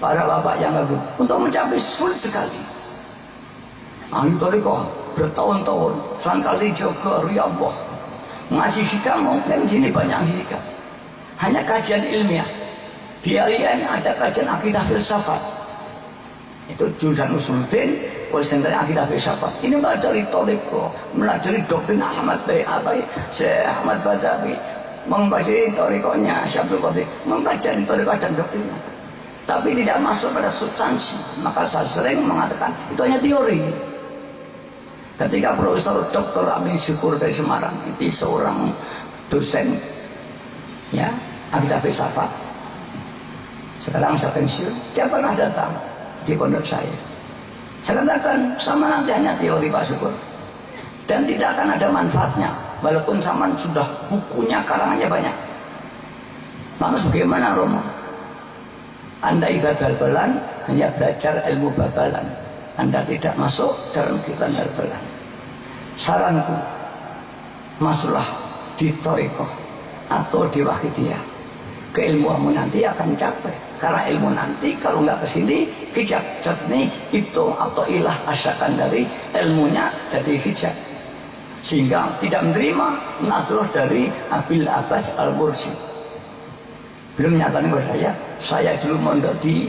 S2: Para bapak yang bagus untuk mencapai sulit sekali. Ahli thariqah bertahun-tahun sangkali jaga riyadhah, ngaji hikam, dan sini banyak hikam. Hanya kajian ilmiah. Di IAIN ada kajian akidah filsafat. Itu jurusan Usuluddin, konsentrasi akidah filsafat. Ini mempelajari thariqah, mempelajari doktrin Ahmad Syekh Ahmad Badawi, mempelajari thariqahnya Syekh Abdul Qadir, mempelajari thariqah dan doktrinnya. Tapi tidak masuk pada substansi. Maka saya sering mengatakan itu hanya teori. Ketika Profesor Dr. Amin Syukur dari Semarang, itu seorang dosen ya akidah filsafat. Sekarang saya pensiun, dia pernah datang di pondok saya. Saya katakan sama nanti hanya teori Pak Syukur, dan tidak akan ada manfaatnya. Walaupun sama sudah bukunya, karangannya banyak. Lantas bagaimana Romo? Anda ibadah bal-balan, hanya belajar ilmu bal-balan. Anda tidak masuk dalam kehidupan bal-balan. Saranku, masuklah di thariqah atau di wahidiyah. Keilmuanmu nanti akan capai. Karena ilmu nanti kalau nggak kesini hijab jernih itu atau ilah asakan dari ilmunya jadi hijab, sehingga tidak menerima nasruh dari Abil Abbas Al-Mursi. Belum nyatakan kepada saya dulu mondok di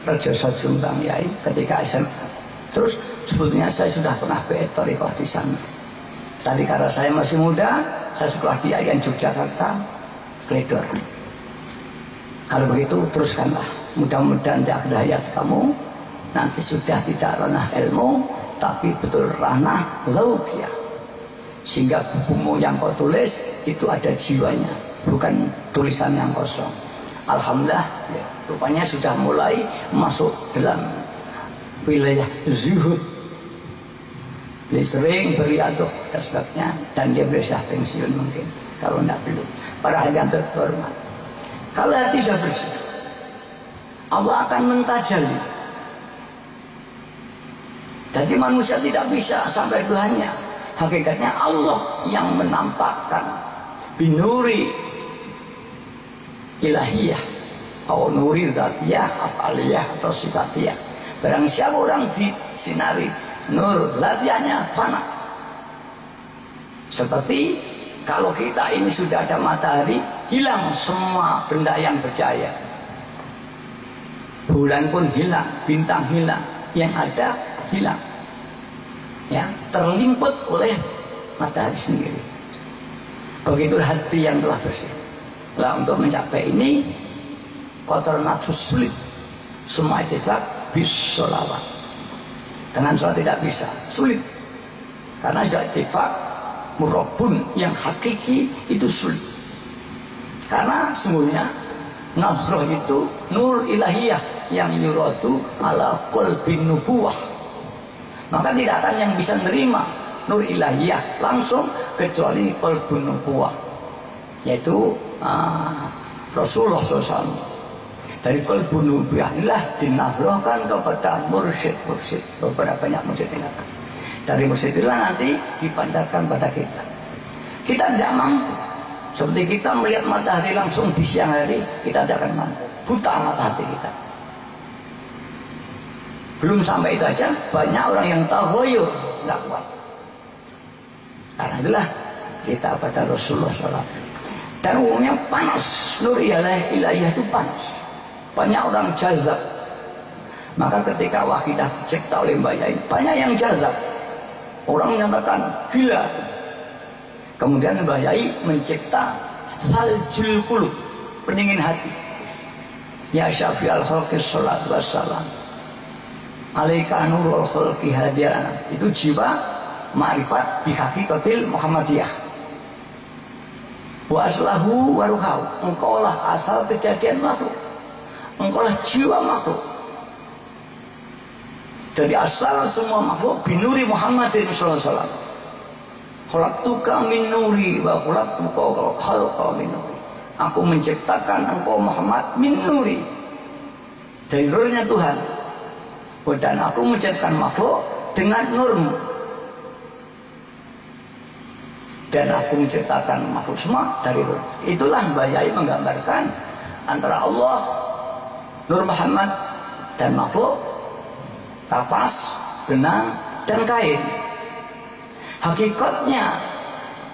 S2: Raja Jombang Yai ketika SMA. Terus sebetulnya saya sudah pernah thariqah di sana. Tadi karena saya masih muda, saya sekolah di IAIN Yogyakarta, Kledor. Kalau begitu teruskanlah. Mudah-mudahan di akhir hayat kamu nanti sudah tidak ranah ilmu, tapi betul ranah lauqiyah. Sehingga bukumu yang kau tulis itu ada jiwanya, bukan tulisan yang kosong. Alhamdulillah, ya, rupanya sudah mulai masuk dalam wilayah zuhud, Dia sering beriadah dan sebagainya, dan dia berusaha pensiun mungkin kalau tidak belum. Para yang terhormat, kalau hati sudah bersih, Allah akan mentajali. Jadi manusia tidak bisa sampai Tuhannya. Hakikatnya Allah yang menampakkan binuri ilahiyah atau nuri dzatiyah, afaliyah atau sifatiyah. Barang siapa orang disinari nur dzatiyahnya fana. Seperti kalau kita ini sudah ada matahari, hilang semua benda yang bercahaya. Bulan pun hilang, bintang hilang, yang ada hilang. Ya, terlimput oleh matahari sendiri. Begitu hati yang telah bersih. Lah untuk mencapai ini kotor nafsu sulit. Semua ittifaq bis sholawat. Dengan sholat tidak bisa, sulit. Karena ittifaq murabun yang hakiki itu sulit. Karena sungguhnya nasroh itu nur ilahiyah yang yuradu ala qalbin nubuwah. Maka tidak akan yang bisa menerima nur ilahiyah langsung kecuali qalbun nubuwah, yaitu Rasulullah SAW. Dari qalbun nubuwah inilah dinasrohkan kepada mursyid-mursyid. Beberapa banyak mursyid ini. Dari mursyid itulah nanti dipancarkan pada kita. Kita tidak mampu. Seperti kita melihat matahari langsung di siang hari, kita tidak akan mampu. Buta mata hati kita. Belum sampai itu aja, banyak orang yang tahoyur, tidak kuat. Karena itulah kita pada Rasulullah SAW. Dan umumnya panas, nur ilahiyah itu panas. Banyak orang jazab. Maka ketika wahidah dicipta oleh Mbak Yai, banyak yang jazab. Orang menyatakan gila. Kemudian Mbak Yai mencipta saljul qulub, pendingin hati. Ya syafi'al khalqi sholatu wassalam, alaika nurul khulqi hadiran. Itu jiwa ma'rifat bihaqikatil Muhammadiyah. Wa aslahu wa ruhau. Engkaulah asal kejadian makhluk, engkaulah jiwa makhluk. Dari asal semua makhluk binuri Muhammadin sallallahu alaihi wasallam. Khalaqtuka min nuri wa khalaqtuka khalqa min nuri. Aku menciptakan engkau Muhammad min nuri, dari nurnya Tuhan. Dan aku menciptakan makhluk dengan nurmu. Dan aku menciptakan makhluk semua dari nur. Itulah Mbak Yai menggambarkan antara Allah, Nur Muhammad, dan makhluk, kapas, benang, dan kain. Hakikatnya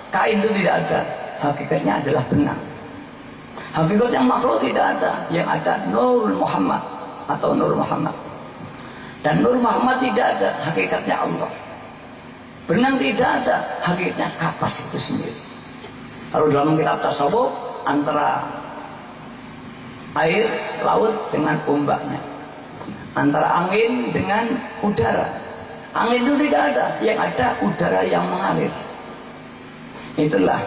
S2: kain itu tidak ada. Hakikatnya adalah benang. Hakikatnya makhluk tidak ada. Yang ada Nur Muhammad atau Nur Muhammad. Dan Nur Muhammad tidak ada, hakikatnya Allah. Benang tidak ada, hakikatnya kapas itu sendiri. Kalau dalam kitab tasawuf, antara air, laut dengan ombaknya, antara angin dengan udara. Angin itu tidak ada, yang ada udara yang mengalir. Itulah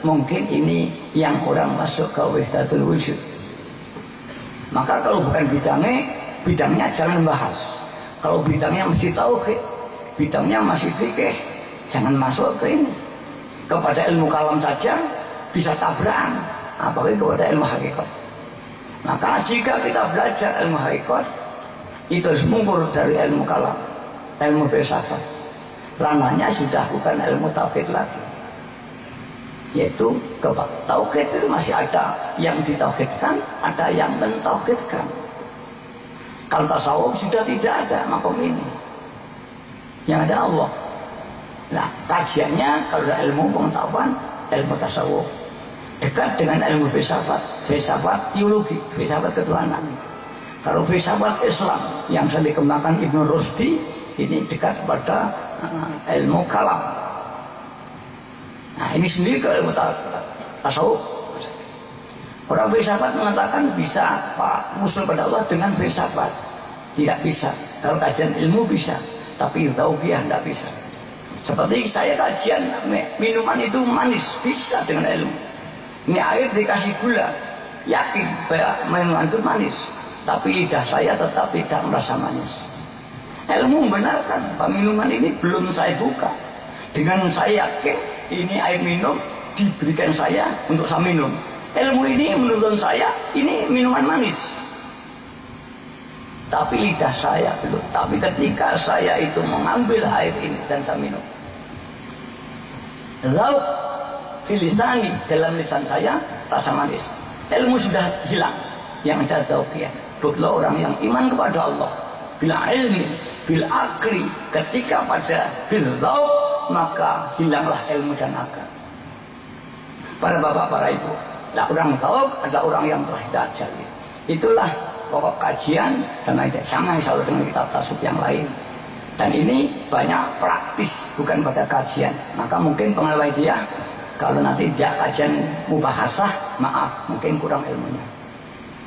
S2: mungkin ini yang orang masuk ke wahdatul wujud. Maka kalau bukan bidangnya jangan bahas. Kalau bidangnya masih tauhid, bidangnya masih fikih, jangan masuk ke ini. Kepada ilmu kalam saja bisa tabrakan, apalagi kepada ilmu hakikat. Maka jika kita belajar ilmu hakikat, itu harus mundur dari ilmu kalam, ilmu filsafat. Ranahnya sudah bukan ilmu tauhid lagi. Yaitu tauhid itu masih ada yang ditauhidkan, ada yang mentauhidkan. Kalau tasawuf sudah tidak ada makom ini. Yang ada Allah. Nah, kajiannya kalau ada ilmu pengetahuan, ilmu tasawuf. Dekat dengan ilmu filsafat, filsafat teologi, filsafat ketuhanan. Kalau filsafat Islam yang saya dikembangkan Ibnu Rusdi, ini dekat pada ilmu kalam. Nah, ini sendiri ke ilmu tasawuf. Orang filsafat mengatakan bisa Pak musul pada Allah dengan filsafat. Tidak bisa. Kalau kajian ilmu bisa, tapi tauhid tidak bisa. Seperti saya kajian minuman itu manis, bisa dengan ilmu. Ini air dikasih gula, yakin bahwa minuman itu manis, tapi lidah saya tetap tidak merasa manis. Ilmu membenarkan bahwa minuman ini belum saya buka. Dengan saya yakin ini air minum diberikan saya untuk saya minum. Ilmu ini menuntun saya ini minuman manis. Tapi lidah saya belum. Tapi ketika saya itu mengambil air ini dan saya minum, lauk filisani, dalam lisan saya rasa manis. Ilmu sudah hilang. Yang ada tauqiyah. Betul orang yang iman kepada Allah. Bila ilmi, bil akli, ketika pada bil lauk, maka hilanglah ilmu dan akal. Para bapak, para ibu, ada orang tahu, ada orang yang telah dajali. Itulah pokok kajian dan tidak sama insya Allah dengan kitab tasawuf yang lain. Dan ini banyak praktis, bukan pada kajian. Maka mungkin pengalaman dia, kalau nanti dia kajian mubahasah, maaf, mungkin kurang ilmunya.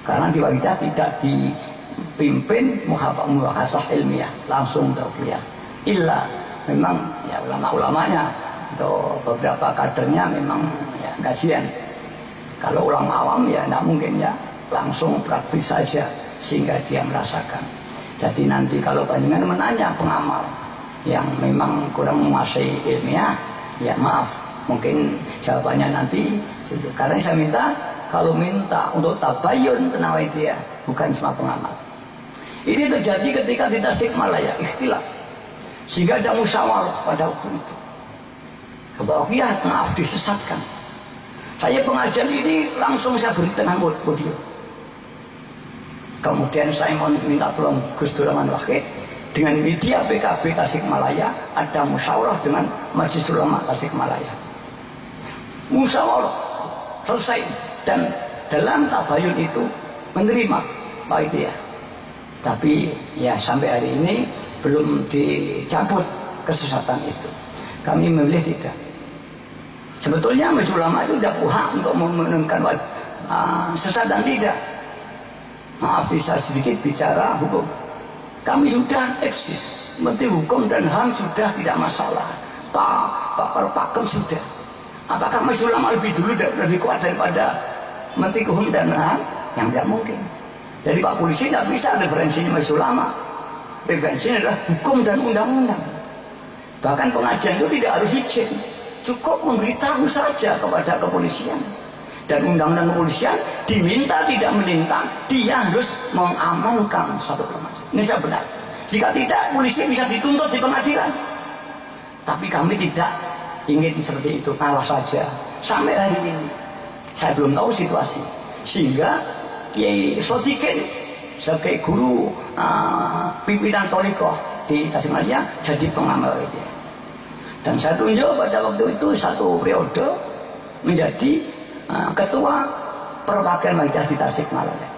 S2: Karena di kita tidak dipimpin mubahasah ilmiah, langsung tauqiyah. Illa memang ya ulama-ulamanya atau beberapa kadernya memang ya, kajian. Kalau ulama awam ya tidak mungkin ya, langsung praktis saja sehingga dia merasakan. Jadi nanti kalau panjenengan menanya pengamal yang memang kurang menguasai ilmiah, ya maaf, mungkin jawabannya nanti. Karena saya minta, kalau minta untuk tabayun tenawai dia, bukan cuma pengamal. Ini terjadi ketika di Tasikmalaya, ikhtilaf. Sehingga ada musyawarah pada waktu itu. Kebawakiah, maaf disesatkan. Saya pengajian ini langsung saya beri tengah beliau. Kemudian saya minta tolong Gus Duraman Wahid dengan media PKB Tasikmalaya ada musyawarah dengan Majelis Ulama Tasikmalaya. Musyawarah selesai dan dalam tabayun itu menerima Pak itu ya. Tapi ya sampai hari ini belum dicabut kesesatan itu. Kami memilih tidak. Sebetulnya Majelis Ulama itu tidak hak untuk menemukan sesat dan tidak. Maaf bisa sedikit bicara hukum. Kami sudah eksis, Menteri Hukum dan HAM sudah tidak masalah. Pakar pakem sudah. Apakah Majelis Ulama lebih dulu lebih kuat daripada Menteri Hukum dan HAM? Yang tidak mungkin. Jadi Pak Polisi tidak bisa referensinya Majelis Ulama. Referensinya adalah hukum dan undang-undang. Bahkan pengajian itu tidak harus izin, cukup memberitahu saja kepada kepolisian. Dan undang-undang kepolisian diminta tidak menintang, dia harus mengamankan satu permasalahan. Ini saya benar. Jika tidak, polisi bisa dituntut di pengadilan. Tapi kami tidak ingin seperti itu, kalah saja. Sampai hari ini, saya belum tahu situasi. Sehingga Kiai Sodikin sebagai guru pimpinan Thariqah di Tasikmalaya jadi pengamal dia. Dan saya tunjuk pada waktu itu satu periode menjadi ketua perwakilan Majelis di Tasikmalaya.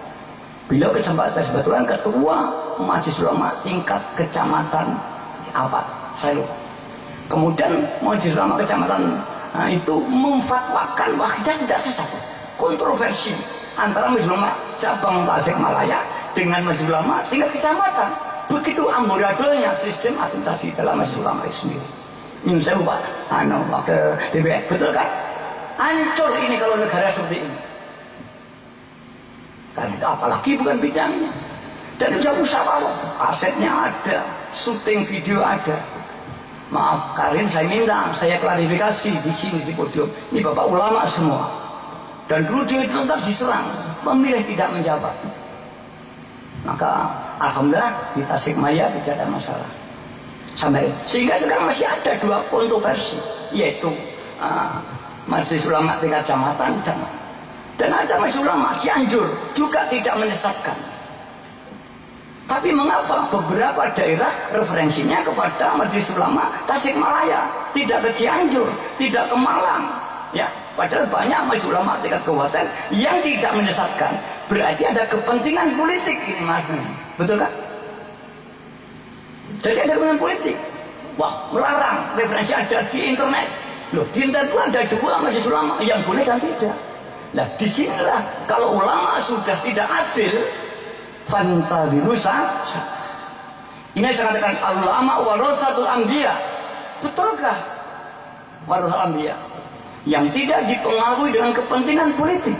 S2: Beliau kebetulan ketua Majelis Ulama tingkat kecamatan apa? Saya lupa. Kemudian Majelis Ulama kecamatan itu memfatwakan wah kita tidak sesat. Kontroversi antara Majelis Ulama cabang Tasikmalaya dengan Majelis Ulama tingkat kecamatan. Begitu amburadulnya sistem administrasi dalam Majelis Ulama itu sendiri. Ini saya lupa. Wakil DPR, betul kan? Hancur ini kalau negara seperti ini. Karena itu apalagi bukan bidangnya. Dan itu musyawarah, asetnya ada, syuting video ada. Maaf, kalian saya minta, saya klarifikasi di sini di podium. Ini bapak ulama semua. Dan dulu dia itu tetap diserang, memilih tidak menjawab. Maka alhamdulillah di Tasikmalaya tidak ada masalah. Sehingga sekarang masih ada dua kontroversi, yaitu Majelis Ulama tingkat kecamatan dan ada Majelis Ulama Cianjur juga tidak menyesatkan. Tapi mengapa beberapa daerah referensinya kepada Majelis Ulama Tasikmalaya, tidak ke Cianjur, tidak ke Malang, ya? Padahal banyak Majelis Ulama tingkat kabupaten yang tidak menyesatkan. Berarti ada kepentingan politik ini mas, betul kan? Jadi ada kepentingan politik. Wah, melarang referensi ada di internet. Loh, di internet itu ada dua Majelis Ulama yang boleh dan tidak. Nah, disinilah kalau ulama sudah tidak adil, fantadirusa. Ini saya katakan ulama warasatul anbiya. Betulkah warasatul anbiya? Yang tidak dipengaruhi dengan kepentingan politik.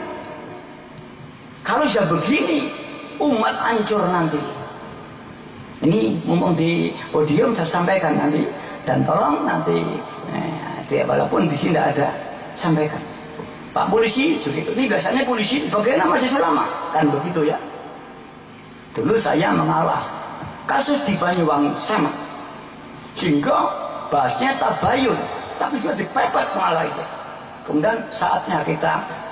S2: Kalau sudah begini, umat hancur nanti. Ini mumpung di podium saya sampaikan nanti, dan tolong nanti walaupun di sini tidak ada, sampaikan. Pak polisi begitu. Ini biasanya polisi bagaimana mahasiswa lama kan begitu ya. Dulu saya mengalah kasus di Banyuwangi sama, sehingga bahasnya tabayun, tapi juga dipepet mengalah itu. Kemudian saatnya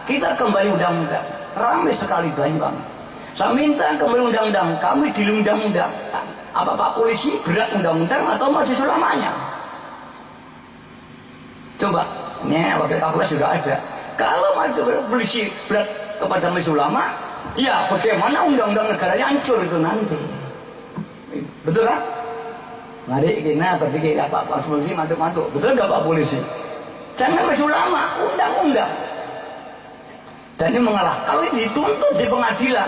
S2: kita kembali undang-undang, ramai sekali Banyuwangi. Saya minta kembali undang-undang, kami di undang-undang. Apa Pak polisi berat undang-undang atau mahasiswa lamanya? Coba, ini wakil Kapolres juga ada. Kalau polisi berat kepada mahasiswa lama, ya bagaimana undang-undang negaranya hancur itu nanti. Betul kan? Mari kita berpikir Pak polisi mantuk-mantuk. Betul nggak Pak polisi? Jangan mahasiswa lama, undang-undang. Dan ini mengalah. Kalau dituntut di pengadilan,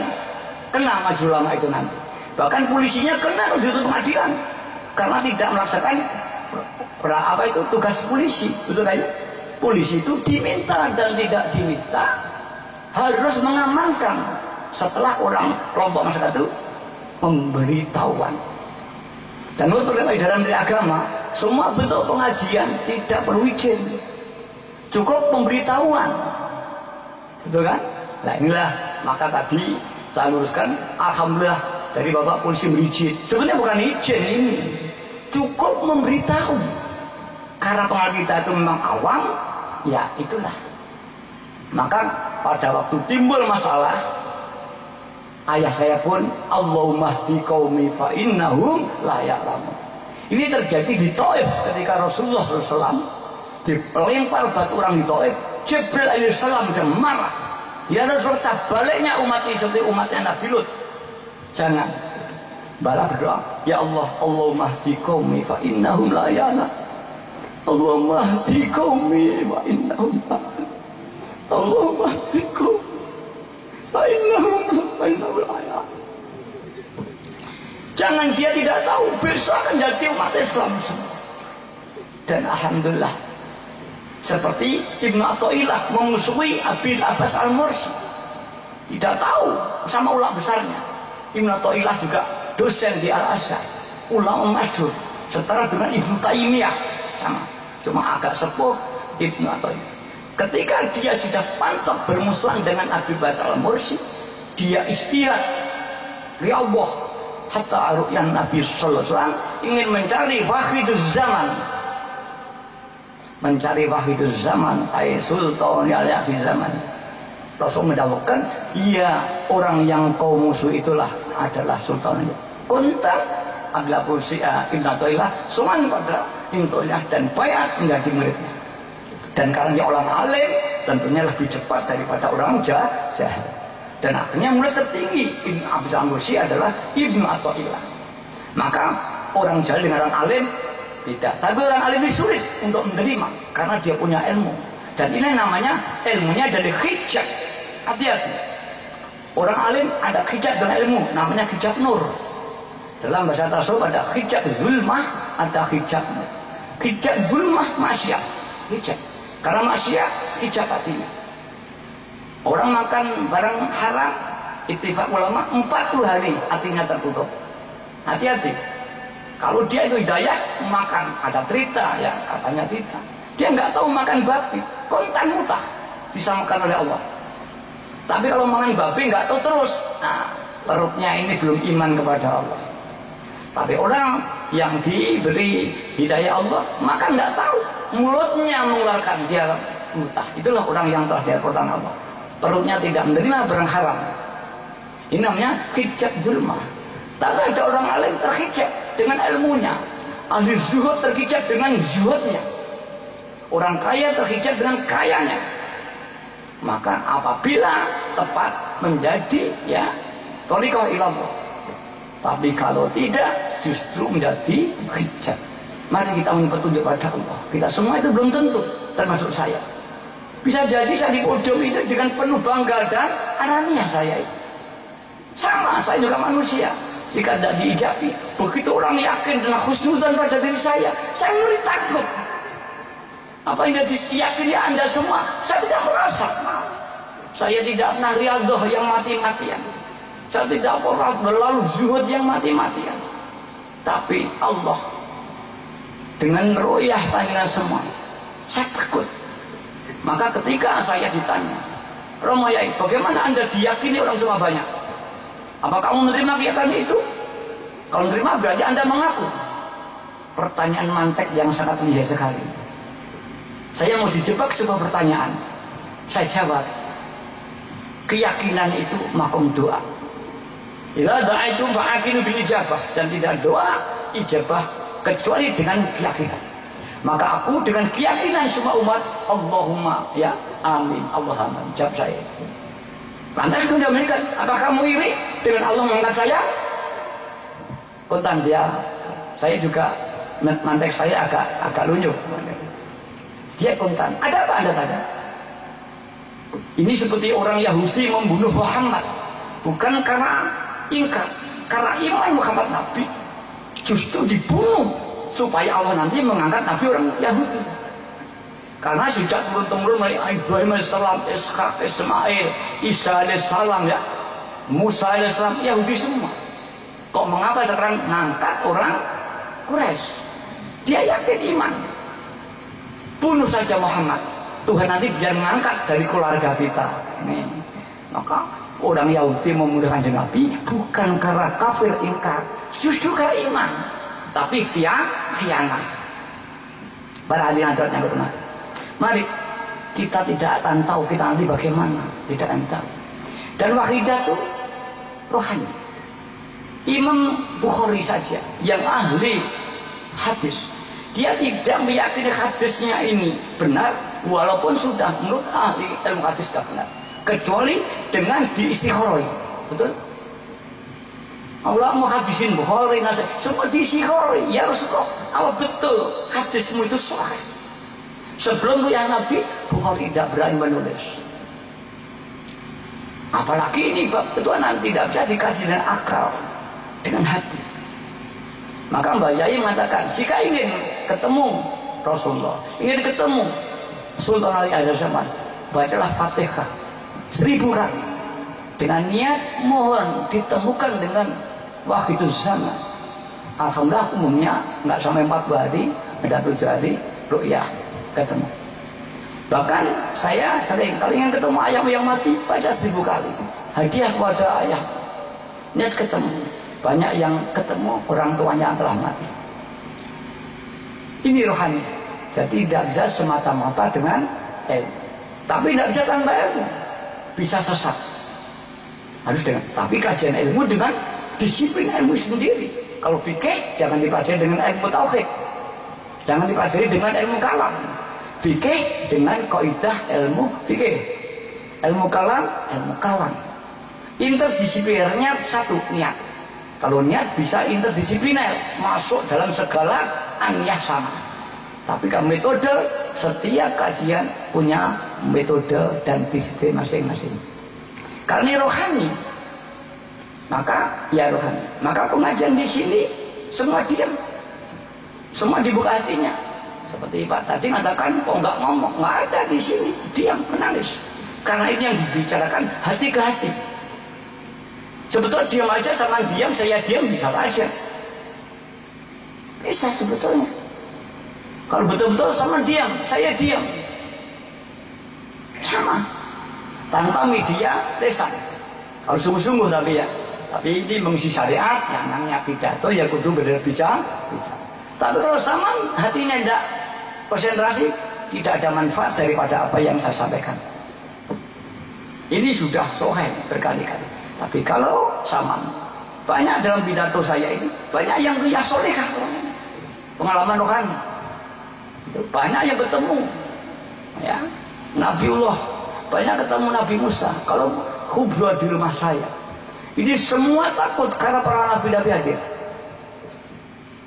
S2: kena mahasiswa lama itu nanti. Bahkan polisinya kena dituntut pengadilan karena tidak melaksanakan tugas polisi. Betul kan? Polisi itu diminta dan tidak diminta harus mengamankan setelah orang kelompok masyarakat itu memberitahuan. Dan menurut edaran dari agama, semua bentuk pengajian tidak perlu izin, cukup pemberitahuan. Betul kan? Nah inilah maka tadi saya luruskan, alhamdulillah dari Bapak polisi berizin. Sebenarnya bukan izin ini, cukup memberitahu. Karena pengaruh kita itu memang awam, ya itulah. Maka pada waktu timbul masalah, ayah saya pun Allahumma hdi qaumi fa innahum la ya'lamun. Ini terjadi di Taif ketika Rasulullah SAW dilempar batu orang di Taif. Jibril alaihissalam dan marah. Ya Rasulullah, baliknya umat ini seperti umatnya Nabi Lut. Jangan. Bala berdoa, ya Allah, Allahumma hdi qaumi fa innahum la ya'lamun. Allahumma hdi qaumi fa innahum la ya'lamun. Allahumma hdi qaumi fa innahum la ya'lamun. Jangan dia tidak tahu, besok akan jadi umat Islam semua. Dan alhamdulillah, seperti Ibnu Athaillah memusuhi Abil Abbas Al-Mursi, tidak tahu sama ulama besarnya. Ibnu Athaillah juga dosen di Al-Azhar, ulama masyhur, setara dengan Ibnu Taimiyah, sama, cuma agak sepuh Ibnu Athaillah. Ketika dia sudah pantas bermusuhan dengan Abil Abbas Al-Mursi, dia istihad, ya Allah, hatta ru'yan Nabi sallallahu alaihi wasallam, ingin mencari wakhiduz zaman. Mencari wakhiduz zaman, ay sultan ya fi zaman. Rasul menjawabkan, iya, orang yang kau musuh itulah adalah sultannya. Kunta adalah Ibnu Athaillah suman pada Ibnu Athaillah dan bayat menjadi muridnya. Dan karena dia orang alim, tentunya lebih cepat daripada orang jahil. Dan akhirnya mulai tertinggi Ibnu Abbas Al-Mursi adalah Ibnu Athaillah. Maka orang jahil dengan orang alim tidak, tapi orang alim ini sulit untuk menerima karena dia punya ilmu. Dan ini namanya ilmunya dari hijab. Hati-hati. Orang alim ada hijab dengan ilmu, namanya hijab nur. Dalam bahasa tasawuf ada hijab zulmah, ada hijab nur. Hijab zulmah maksiat, hijab. Karena maksiat hijab hatinya. Orang makan barang haram, ittifaq ulama 40 hari hatinya tertutup. Hati-hati. Kalau dia itu hidayah, makan ada cerita ya, katanya cerita. Dia nggak tahu makan babi, kontan mutah bisa makan oleh Allah. Tapi kalau makan babi nggak tahu terus, nah, perutnya ini belum iman kepada Allah. Tapi orang yang diberi hidayah Allah, makan nggak tahu, mulutnya mengeluarkan dia mutah. Itulah orang yang telah diaturkan Allah. Perutnya tidak menerima barang haram. Ini namanya hijab zulmah. Tapi ada orang alim terhijab dengan ilmunya, ahli zuhud terhijab dengan zuhudnya, orang kaya terhijab dengan kayanya. Maka apabila tepat menjadi ya thariqah ilallah. Tapi kalau tidak justru menjadi hijab. Mari kita minta petunjuk pada Allah. Kita semua itu belum tentu, termasuk saya. Bisa jadi saya di podium itu dengan penuh bangga dan ananiah saya itu. Sama, saya juga manusia. Jika tidak diijabi, begitu orang yakin dengan husnuzan pada diri saya mulai takut. Apa yang diyakini Anda semua, saya tidak merasa. Saya tidak pernah riyadhah yang mati-matian. Saya tidak pernah berlalu zuhud yang mati-matian. Tapi Allah dengan ru'yah panjenengan semua, saya takut. Maka ketika saya ditanya, Romo Yai, bagaimana Anda diyakini orang semua banyak? Apa kamu menerima keyakinan itu? Kalau menerima berarti Anda mengaku. Pertanyaan mantek yang sangat lihai sekali. Saya mau dijebak sebuah pertanyaan. Saya jawab, keyakinan itu makom doa. Ila doa itu fa'akinu bil ijabah, dan tidak doa ijabah kecuali dengan keyakinan. Maka aku dengan keyakinan semua umat, Allahumma ya amin, Allahumma jawab saya. Lantas itu menjawabkan, apa kamu iri dengan Allah mengangkat saya? Kontan dia, saya juga mantek saya agak lunyuk. Dia kontan. Ada apa Anda tanya? Ini seperti orang Yahudi membunuh Muhammad, bukan karena ingkar, karena iman Muhammad Nabi, justru dibunuh supaya Allah nanti mengangkat Nabi orang Yahudi. Karena sudah turun-temurun dari Ibrahim alaihissalam, Ishak, Ismail, Isa alaihissalam, ya, Musa alaihissalam, Yahudi semua. Kok mengapa sekarang mengangkat orang Quraisy? Dia yakin iman. Bunuh saja Muhammad, Tuhan nanti biar mengangkat dari keluarga kita. Ini. Maka orang Yahudi memudahkan Nabi bukan karena kafir ingkar, justru karena iman. Tapi khianat. Para hadirin hadirat yang berhormat, mari kita tidak akan tahu kita nanti bagaimana, tidak akan tahu. Dan wahidah itu rohani. Imam Bukhari saja yang ahli hadis, dia tidak meyakini hadisnya ini benar, walaupun sudah menurut ahli ilmu hadis sudah benar, kecuali dengan diistikharoi. Betul? Allah mau hadisin Bukhari, Nasai, semua diistikharoi. Ya Rasulullah, apa betul hadismu itu sahih? Sebelum riwayat Nabi, Bukhari tidak berani menulis. Apalagi ini bab ketuhanan tidak bisa dikaji dengan akal, dengan hati. Maka Mbak Yai mengatakan, jika ingin ketemu Rasulullah, ingin ketemu Sultan Ali Akhir Zaman, bacalah Fatihah 1000 kali dengan niat mohon ditemukan dengan Wahiduz Zaman. Alhamdulillah umumnya nggak sampai 40 hari, ada 7 hari ru'yah ketemu. Bahkan saya sering kali ingin ketemu ayahmu yang mati, baca 1000 kali hadiah kepada ayah, niat ketemu. Banyak yang ketemu orang tuanya yang telah mati. Ini rohani. Jadi tidak bisa semata-mata dengan ilmu. Tapi tidak bisa tanpa ilmu. Bisa sesat. Harus dengan. Tapi kajian ilmu dengan disiplin ilmu sendiri. Kalau fikih jangan dipelajari dengan ilmu tauhid. Jangan dipelajari dengan ilmu kalam. Fikih dengan kaidah ilmu fikih. Ilmu kalam, ilmu kalam. Interdisiplinarnya satu, niat. Kalau niat bisa interdisipliner, masuk dalam segala aniyah sama. Tapi kalau metode, setiap kajian punya metode dan disiplin masing-masing. Karena rohani, maka ya rohani. Maka pengajian di sini semua diam, semua dibuka hatinya. Seperti Pak tadi mengatakan, kok nggak ngomong, nggak ada di sini, diam, menangis. Karena ini yang dibicarakan hati ke hati. Sebetulnya diam aja sama diam, saya diam bisa aja. Bisa sebetulnya. Kalau betul-betul sama diam, saya diam. Sama. Tanpa media lesan. Kalau sungguh-sungguh tapi ya. Tapi ini mengisi syariat, yang namanya pidato ya kudu berbicara. Tapi kalau sama hatinya tidak konsentrasi, tidak ada manfaat daripada apa yang saya sampaikan. Ini sudah soheh berkali-kali. Tapi kalau sama, banyak dalam pidato saya ini, banyak yang ya solehah, pengalaman rohani. Banyak yang ketemu, ya, Nabiullah, banyak ketemu Nabi Musa. Kalau kubro di rumah saya, ini semua takut karena para nabi-nabi hadir.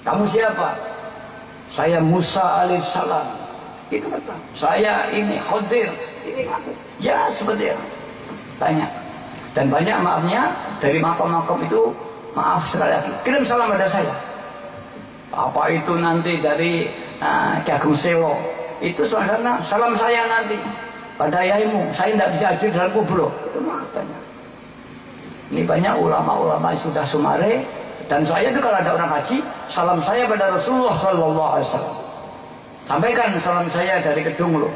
S2: Kamu siapa? Saya Musa alaihissalam. Itu betul. Saya ini Khadir, ini aku. Ya seperti itu. Banyak. Dan banyak maafnya dari makom-makom itu, maaf sekali lagi, kirim salam pada saya. Apa itu nanti dari Ki Ageng Sewo, itu suasana salam saya nanti pada yaimu, saya tidak bisa hadir dalam kubro. Itu maaf banyak. Ini banyak ulama-ulama sudah sumare, Dan saya itu kalau ada orang haji, salam saya pada Rasulullah Sallallahu Alaihi Wasallam. Sampaikan salam saya dari gedung lo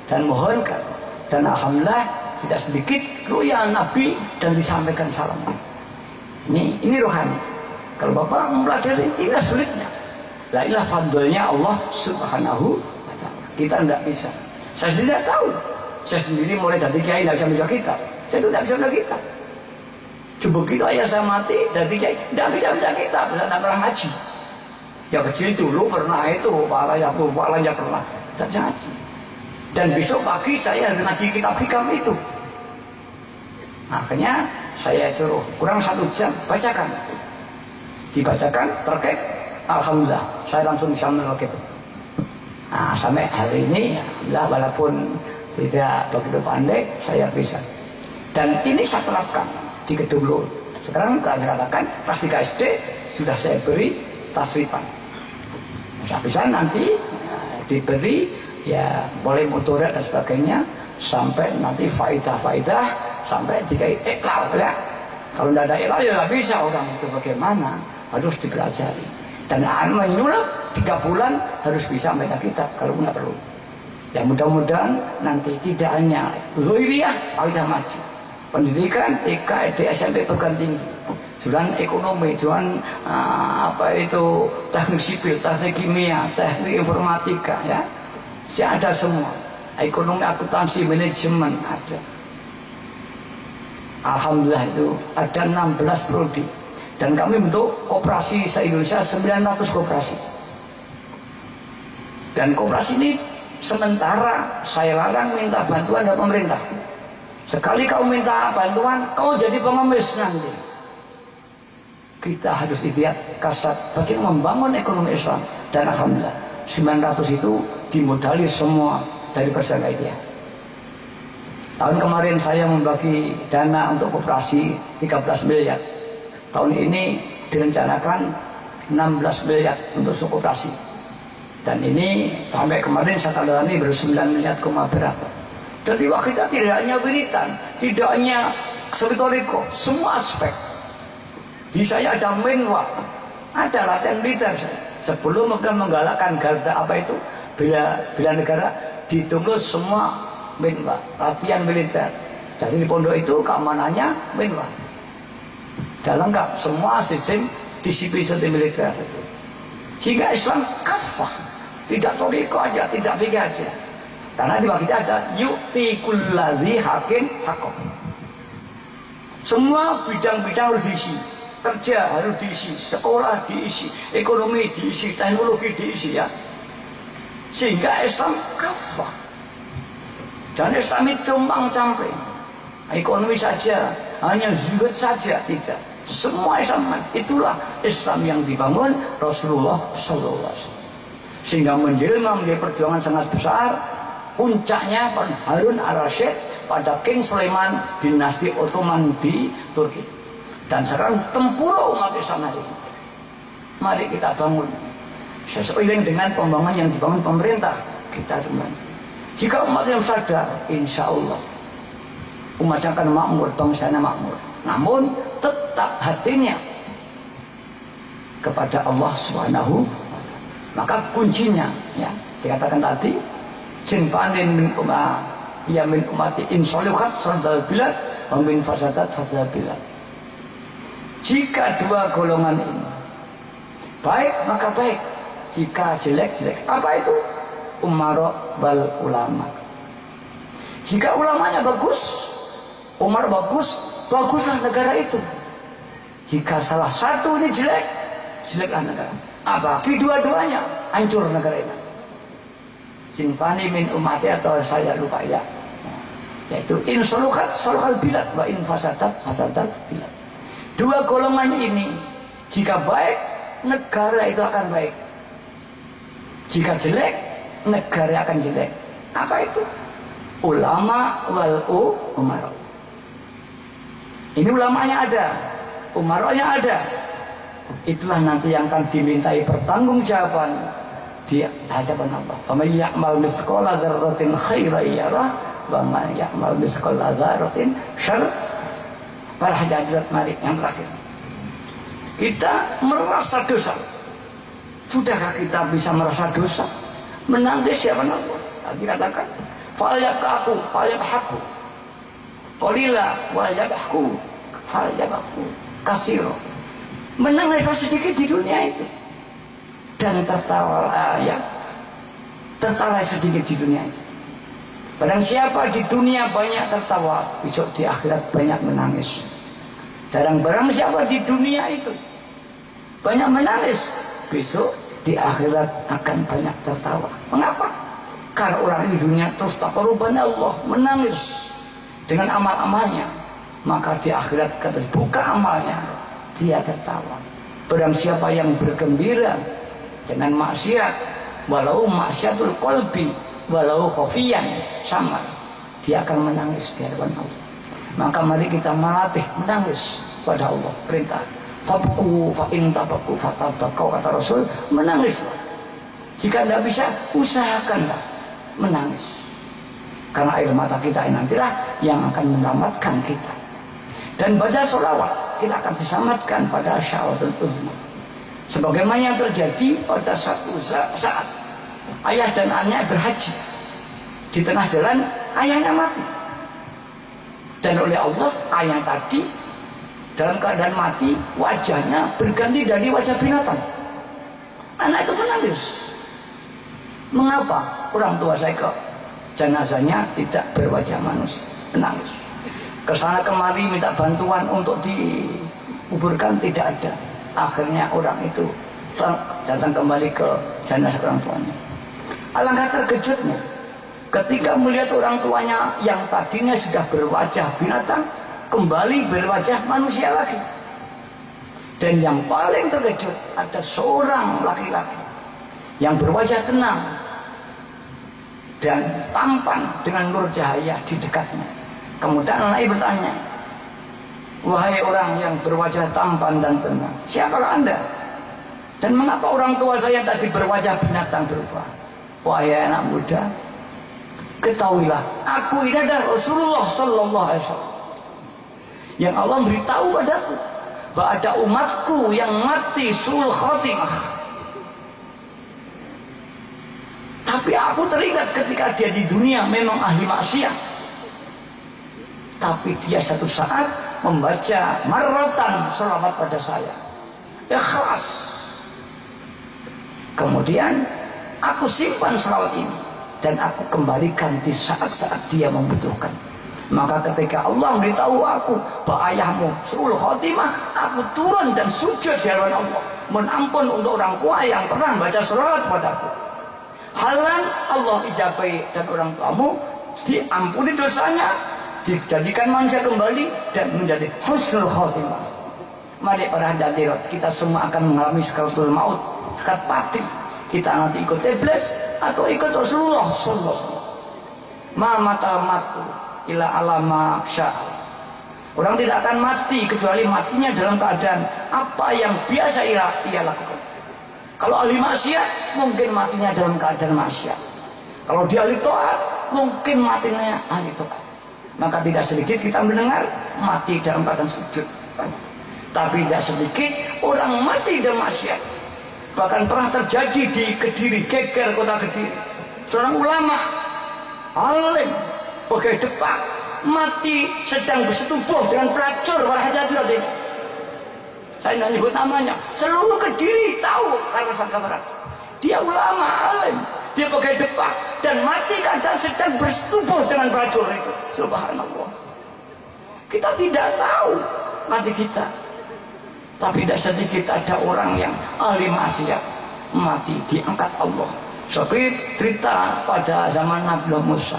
S2: dan mohonkan. Dan alhamdulillah tidak sedikit ruya Nabi dan disampaikan salam. Ini rohani. Kalau Bapak mempelajari tidak sulitnya. La ilah fadlnya Allah Subhanahu wa Ta'ala. Kita tidak bisa. Saya sendiri tidak tahu. Saya sendiri mulai dari kiai tidak bisa baca kitab. Saya itu tidak bisa baca kitab. Coba kita ayah saya mati dari kiai tidak bisa baca kitab, tidak pernah ngaji. Ya kecil dulu pernah itu, palanya pernah, tidak bisa ngaji. Dan besok pagi saya ngaji kitab hikam itu. Akhirnya saya suruh kurang 1 jam bacakan. Dibacakan terkait, alhamdulillah saya langsung bisa menolak itu. Nah, sampai hari ini alhamdulillah walaupun tidak begitu pandai saya bisa. Dan ini saya terapkan di gedung lo. Sekarang saya katakan pas di KSD sudah saya beri tasrifan. Bisa nanti diberi ya boleh motorat dan sebagainya sampai nanti faidah sampai jika ikhlas ya. Kalau tidak ada ikhlas ya tidak bisa orang itu bagaimana harus dipelajari. Dan menyulap 3 bulan harus bisa membaca kitab kalau nggak perlu. Ya mudah-mudahan nanti tidak hanya zuhiriyah faidah maju. Pendidikan TK, SD, SMP perguruan tinggi, jurusan ekonomi, jurusan teknik sipil, teknik kimia, teknik informatika, ya, ada semua. Ekonomi, akuntansi, manajemen ada. Alhamdulillah itu ada 16 prodi. Dan kami bentuk koperasi se-Indonesia 900 koperasi. Dan koperasi ini sementara saya larang minta bantuan dari pemerintah. Sekali kau minta bantuan, kau jadi pengemis nanti. Kita harus lihat kasat bagaimana membangun ekonomi Islam. Dan alhamdulillah 900 itu dimodali semua dari Persanggaia. Tahun kemarin saya membagi dana untuk koperasi 13 miliar. Tahun ini direncanakan 16 miliar untuk koperasi. Dan ini sampai kemarin saya tandani baru 9 miliar berapa. Jadi waktu kita tidak hanya wiritan, tidak hanya sebitoriko, semua aspek. Di saya ada menwa, ada latihan militer. Sebelum menggalakkan garda apa itu, bela negara, ditunggu semua menwa, latihan militer. Jadi di pondok itu keamanannya menwa. Dan lengkap semua sistem disiplin militer itu. Sehingga Islam kafah, tidak toriko aja, tidak fikih aja. Karena di kita ada yu'ti kulladzi haqqin haqqah. Semua bidang-bidang harus diisi. Kerja harus diisi, sekolah diisi, ekonomi diisi, teknologi diisi ya. Sehingga Islam kafah. Dan Islam itu cumpang-camping. Ekonomi saja, hanya zuhud saja, tidak. Semua Islam, itulah Islam yang dibangun Rasulullah Sallallahu Alaihi Wasallam. Sehingga menjelma menjadi perjuangan sangat besar. Puncaknya Harun al-Rasyid pada King Sulaiman dinasti Ottoman di Turki. Dan sekarang tempuruk umat Islam hari ini. Mari kita bangun sesuai dengan pembangunan yang dibangun pemerintah. Kita bangun. Jika umat yang sadar, insya Allah umat akan makmur, bangsanya makmur. Namun tetap hatinya kepada Allah Subhanahu. Maka kuncinya, ya dikatakan tadi. Jinpanin min umati insoluhat sadal bilad wa min fasadat sadal bilad. Jika 2 golongan ini baik maka baik, jika jelek. Apa itu? Umara wal ulama. Jika ulamanya bagus, umar bagus, baguslah negara itu. Jika salah satu ini jeleklah negara. Apa? Kedua-duanya hancur negara ini. Sinfani min umati atau saya lupa ya, yaitu insoluhat soluhal bilad wa infasadat fasadat bilad. 2 golongan ini jika baik negara itu akan baik, jika jelek negara akan jelek. Apa itu? Ulama wal umara. Ini ulamanya ada, umaranya ada. Itulah nanti yang akan dimintai pertanggungjawaban di hadapan Allah. Faman ya'mal mithqala dzarratin khairan yarah wa man ya'mal mithqala dzarratin syarran. Para hadirat mari yang terakhir. Kita merasa dosa. Sudahkah kita bisa merasa dosa? Menangis ya Allah. Tadi katakan, falyabkaku, falyabhaku. Qalila walyabhaku, falyabhaku kasiro. Menangis sedikit di dunia itu dan tertawa sedikit di dunia itu. Barang siapa di dunia banyak tertawa, besok di akhirat banyak menangis. Dan barang siapa di dunia itu banyak menangis, besok di akhirat akan banyak tertawa. Mengapa? Karena orang di dunia terus taqarruban Allah, menangis dengan amal-amalnya, maka di akhirat ketika amalnya dia tertawa. Barang siapa yang bergembira dengan maksiat, walau maksiatul qalbi, walau khafiyan, sama, dia akan menangis di hadapan Allah. Maka mari kita melatih menangis pada Allah. Perintah fabku fa in tabaqu fatabaqau, kata Rasul, menangis. Jika tidak bisa, usahakanlah menangis, karena air mata kita ini nantilah yang akan menyelamatkan kita. Dan baca sholawat, kita akan diselamatkan pada sya'atul uzma. Sebagaimana yang terjadi pada satu saat ayah dan anaknya berhaji. Di tengah jalan ayahnya mati, dan oleh Allah ayah tadi dalam keadaan mati, wajahnya berganti dari wajah binatang. Anak itu menangis. Mengapa orang tua saya kok jenazahnya tidak berwajah manusia? Menangis. Kesana kemari minta bantuan untuk dikuburkan, tidak ada. Akhirnya orang itu datang kembali ke jenazah orang tuanya. Alangkah terkejutnya ketika melihat orang tuanya yang tadinya sudah berwajah binatang kembali berwajah manusia lagi. Dan yang paling terkejut, ada seorang laki-laki yang berwajah tenang dan tampan dengan nur cahaya di dekatnya. Kemudian anaknya bertanya, wahai orang yang berwajah tampan dan tenang, siapakah Anda? Dan mengapa orang tua saya tadi berwajah binatang berubah? Wahai anak muda, ketahuilah, aku ini adalah Rasulullah Sallallahu Alaihi Wasallam yang Allah beritahu padaku bahwa ada umatku yang mati sul khatimah. Tapi aku teringat ketika dia di dunia memang ahli maksiat, tapi dia satu saat membaca marratan selawat pada saya, ikhlas. Kemudian aku simpan selawat ini dan aku kembalikan di saat-saat dia membutuhkan. Maka ketika Allah memberitahu aku bahwa ayahmu sul khotimah, aku turun dan sujud di hadapan Allah, mohon ampun untuk orang tua yang pernah baca selawat padaku. Halan Allah ijabai, dan orang tuamu diampuni dosanya, dijadikan manusia kembali dan menjadi husnul khotimah. Mari para hadirat, kita semua akan mengalami sakaratul maut, sakarat mati. Kita nanti ikut iblis atau ikut Rasulullah sallallahu alaihi wasallam. Ma mata matu ila alama sya'a. Orang tidak akan mati kecuali matinya dalam keadaan apa yang biasa ia lakukan. Kalau ahli maksiat mungkin matinya dalam keadaan maksiat. Kalau dia ahli taat mungkin matinya ahli taat. Maka tidak sedikit kita mendengar mati dalam keadaan sujud. Tapi tidak sedikit orang mati dalam maksiat. Bahkan pernah terjadi di Kediri, Geger, kota Kediri. Seorang ulama alim pakai depak mati sedang bersetubuh dengan pelacur. Hati-hati, saya tidak nyebut namanya, seluruh Kediri tahu karena sangka berat. Dia ulama alim, dia pakai depak dan mati keadaan sedang bersetubuh dengan pelacur itu. Subhanallah. Kita tidak tahu mati kita, tapi tidak sedikit ada orang yang ahli maksiat mati diangkat Allah. Seperti cerita pada zaman Nabi Musa.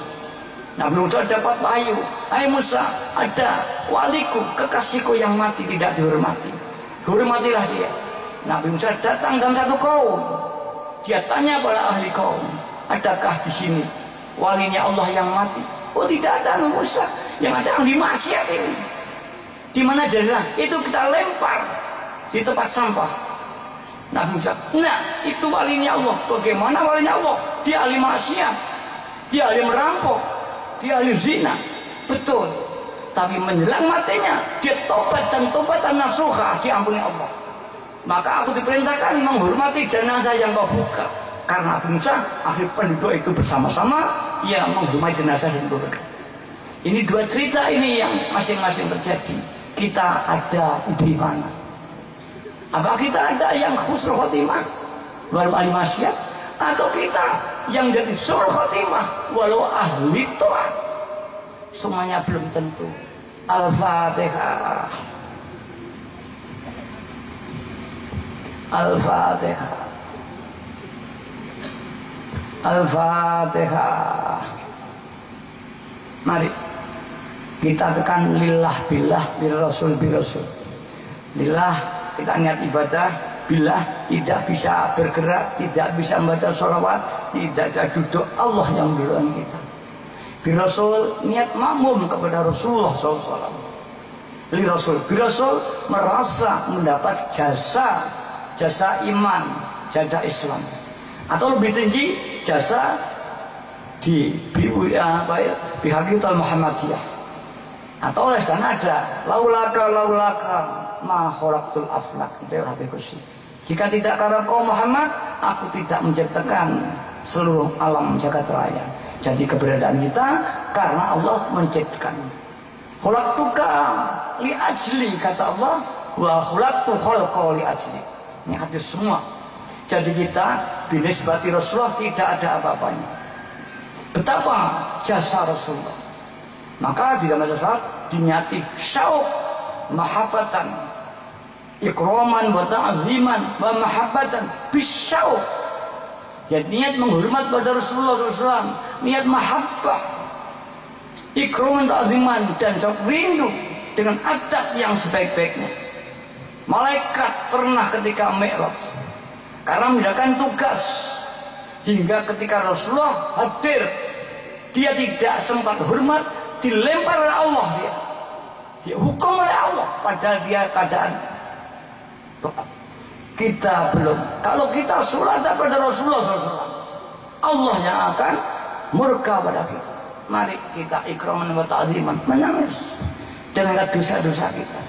S2: Nabi Musa dapat wahyu, hai Musa, ada waliku, kekasihku yang mati tidak dihormati. Hormatilah dia. Nabi Musa datang dalam satu kaum. Dia tanya pada ahli kaum, adakah di sini walinya Allah yang mati? Oh tidak ada, Nabi Musa. Yang ada ahli maksiat ini. Di mana jalan? Itu kita lempar di tempat sampah. Nabi Musa, nah itu walinya Allah. Bagaimana walinya Allah? Dia ahli maksiat, dia ahli merampok, dia ahli zina. Betul. Tapi menjelang matinya dia tobat dan tobatan nasuha, diampuni Allah. Maka aku diperintahkan menghormati jenazah yang kau buka. Karena bangsa akhir penduduk itu bersama-sama yang menghormati jenazah dan keluarga. Ini dua cerita ini yang masing-masing terjadi. Kita ada di mana? Apa kita ada yang husnul khotimah walau ahli maksiat, atau kita yang jadi sul khotimah walau ahli taat? Semuanya belum tentu. Al-Fatihah. Al-Fatihah. Al-Fatihah. Mari kita tekan lillah billah bil rasul bil rasul. Lillah kita niat ibadah, billah tidak bisa bergerak, tidak bisa membaca sholawat, tidak bisa duduk, Allah yang mendorong kita. Bil rasul niat makmum kepada Rasulullah SAW. Li rasul bil rasul merasa mendapat jasa iman, jasa Islam, atau lebih tinggi jasa di Bihaqiqatul Muhammadiyah, atau oleh sana ada laulaka ma khalaqtul aflak bil haqiqati. Jika tidak karena kau Muhammad, aku tidak menciptakan seluruh alam jagat raya. Jadi keberadaan kita karena Allah menciptakan. Khalaqtuka li ajli, kata Allah, wa khalaqtu khalqa li ajli. Ini hadis semua. Jadi kita binisbati Rasulullah tidak ada apa-apanya. Betapa jasa Rasulullah. Maka di dalam salat dinyati syauq mahabbatan, ikraman wa ta'ziman wa mahabbatan bisyauq. Ya, niat menghormat pada Rasulullah SAW, niat mahabbah, ikraman, ta'ziman, dan syauq rindu dengan adab yang sebaik-baiknya. Malaikat pernah ketika Mi'raj, karena menjalankan tugas, hingga ketika Rasulullah hadir, dia tidak sempat hormat, dilempar oleh Allah, dia hukum oleh Allah, padahal dia keadaan tetap. Kita belum. Kalau kita sholat pada Rasulullah SAW, Allah yang akan murka pada kita. Mari kita ikraman wa ta'ziman, menangis dengan dosa-dosa kita.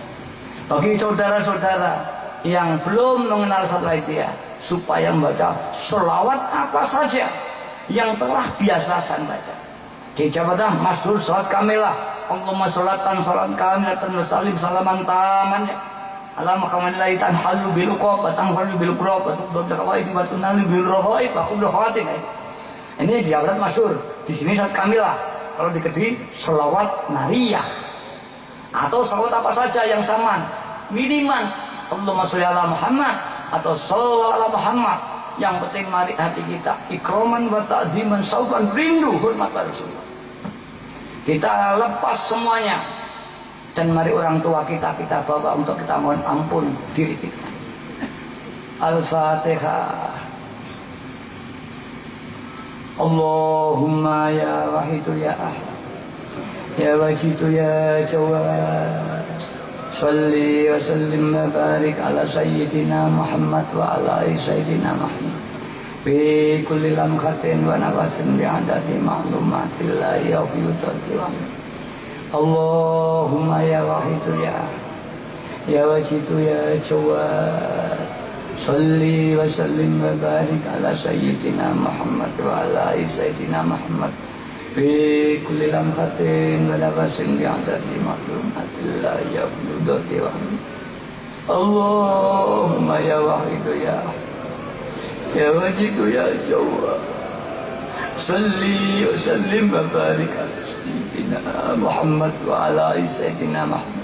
S2: Bagi saudara-saudara yang belum mengenal salat dia, supaya membaca selawat apa saja yang telah biasa saya baca. Dijabatah masyhur salat kamilah. Allahumma sholatan salat kamilatan wa salim salaman taman. Alam kamanillahi tanhalu bil uqab, tanhalu bil qurab, tudda kawaid wa tunalu bil rafaid wa kullu khawatin. Ini dijabat masyhur. Di sini salat kamilah. Kalau di Kediri selawat nariyah. Atau salawat apa saja yang saman, minimal Allahumma sholli ala Muhammad atau sholli ala Muhammad. Yang penting mari hati kita ikraman wa ta'ziman, saukan rindu hormat pada Rasulullah. Kita lepas semuanya dan mari orang tua kita bawa untuk kita mohon ampun diri kita. Al-Fatihah. Allahumma ya wahidu ya ahad, ya wajidu ya jawad, salli wa sallim wa barik ala sayyidina Muhammad wa ala sayyidina Muhammad fi kulli lamhatin wa nafasin bi'adadi ma'lumatillah ya fiyutati wa Allahumma ya wahidu ya wajidu ya jawad, salli wa sallim wa barik ala sayyidina Muhammad wa ala sayyidina Muhammad fi kulli lamhatin wa nafasin bi'adadi ma'lumatillah ya fiyutati wa Allahumma ya wahidu ya wajidu ya jawad, salli wa sallim wa barik ala sayyidina Muhammad wa ala sayyidina Muhammad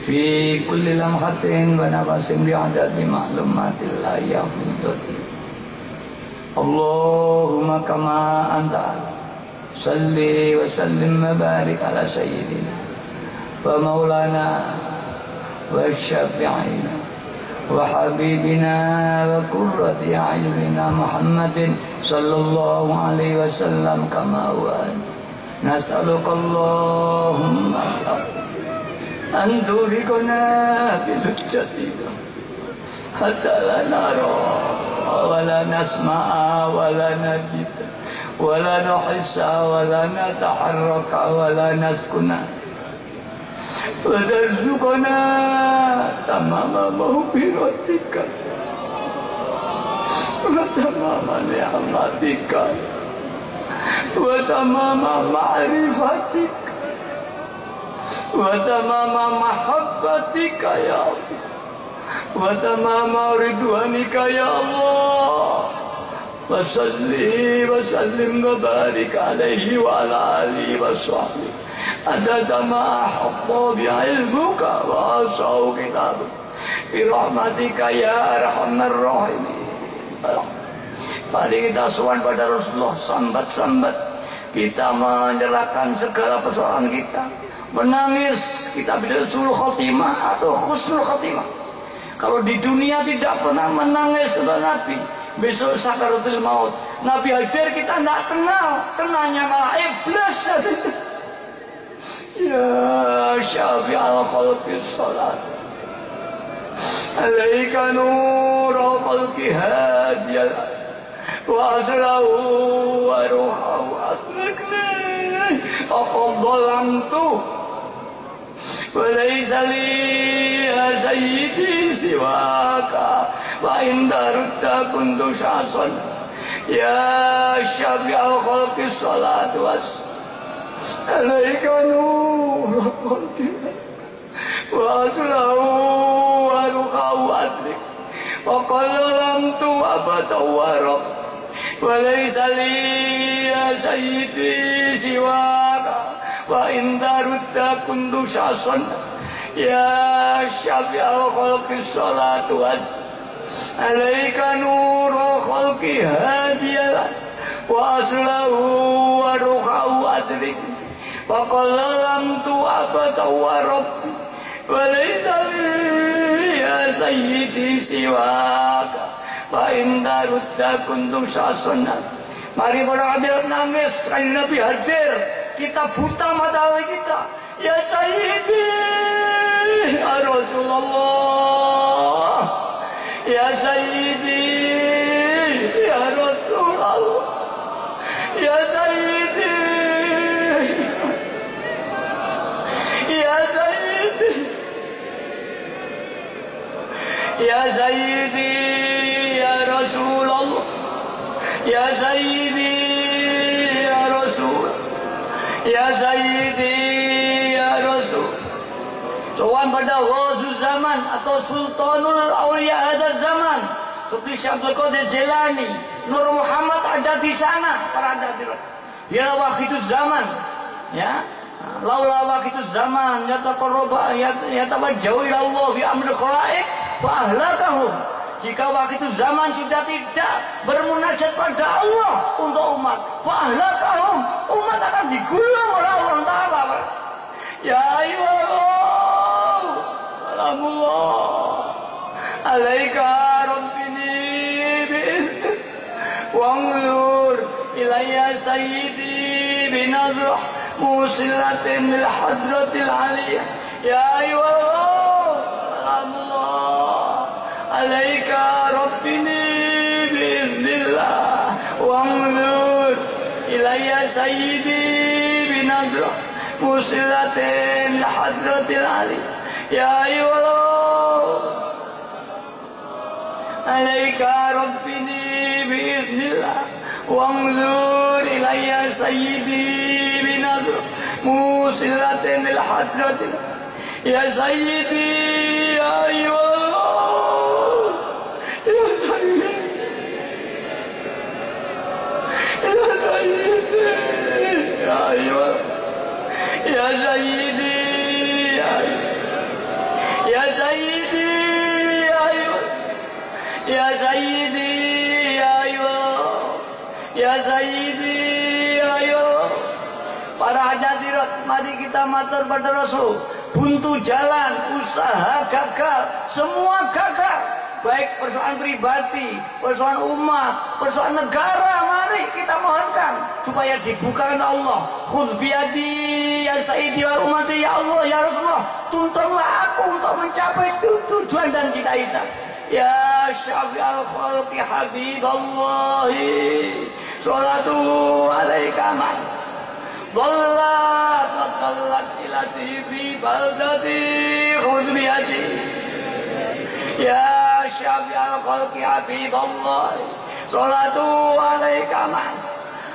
S2: fi kulli lamhatin wa nafasin bi'adadi ma'lumatillah ya fiyutati Allahumma kama anta salli wa sallim wa barik ala sayyidina wa maulana wa syafi'ina wa habibina wa qurrati a'yunina Muhammadin sallallahu alaihi wasallam kama wa nas'aluka Allahumma an turikana bil hujjatika hatta la nara wa la nasma'a wa la najida wa la nuhissa wa la nataharraka wa la naskuna وترزقنا تمام مغفرتك وتمام نعمتك وتمام معرفتك وتمام محبتك يا الله وتمام رضوانك يا الله وصلي وسلم وبارك عليه وعلى آله وصحبه عدد ما أحط بعلمك وأوسع كتابك برحمتك يا أرحم الراحمين. Mari kita sowan pada Rasulullah, sambat-sambat kita menyerahkan segala persoalan kita, menangis kita bila sul khotimah atau khusnul khotimah. Kalau di dunia tidak pernah menangis setelah Nabi, besok sakaratul maut Nabi hadir kita tidak kenal, kenalnya malah iblis. Ya syafi'al khalqi salat alaika nurul khalqi hadiyal wa asrahu wa ruhahu atrakni aqaddalantu wa laysa li ya sayyidi siwaka wa inda rutta kuntu syasan ya syafi'al khalqi salat was alaika nurul khalqi wa asrahu wa ruhahu atrakni وقللمت أبتورك وليس لي يا سيدي سواك وإن درت كنت شخصا يا شفيع الخلق الصلاة عليك نور الخلق هاديا وأصله وروحه أدرك وقللمت أبتورك وليس لي يا سيدي سواك فإن رد كنتم شاسنا. Mari para hadirat nangis, Kanjeng Nabi hadir, kita buta mata kita. Ya Sayyidi, ya Rasulullah, ya Sayyidi, ya Rasulullah, ya Sayyidi, ya Sayyidi, ya Sayyidi, ya Rasulullah, ya Sayyidi, ya Rasul, ya Sayyidi, ya Rasul. Sowan pada Ghauzul Zaman atau Sultanul Auliya hadaz zaman seperti Syekh Abdul Qadir Jilani, Nur Muhammad ada di sana para hadirat. Dia waktu zaman, ya. Laula waktu zaman yataqarraba yatabajjau ila Allah bi amri khalaiq wa ahlakahum. Jika waktu zaman sudah tidak bermunajat pada Allah untuk umat, wa ahlakahum, umat akan digulung oleh Allah Ta'ala. Ya ayyuhallah, salamullah alaika rabbini bi'izni wa'ngur ilayya sayyidi binazrah musilatin lil hadratil aliyah. Ya ayyuhallah, salamullah alaika rabbini bi'iznillah wa'ngur ilayya sayyidi binazrah musilatin lil hadratil aliyah. Ya ayyuhallah alaika rabbini bi'iznillah wa'ngur ilayya sayyidi binazrah musilatin lil hadratil ya sayyidi ya ayyuhallah ya sayyidi ya sayyidi ya ayyuhallah ya sayyidi ya sayyidi ya ayyuhallah ya sayyidi ya ayyuhallah ya sayyidi ya ayyuhallah. Para hadirat, mari kita matur pada Rasul. Buntu jalan, usaha gagal, semua gagal. Baik persoalan pribadi, persoalan umat, persoalan negara, mari kita mohonkan supaya dibukakan Allah. Khudh biyadi ya sayyidi wa ummati ya Allah ya Rasulullah. Tuntunlah aku untuk mencapai tujuan dan cita-cita. Ya syafi'al khalqi habiballahi salatu alaika mas. Wallah ضلت التي في بلدتي خذ بيدي يا شافع الخلق حبيب الله صلاة عليك مس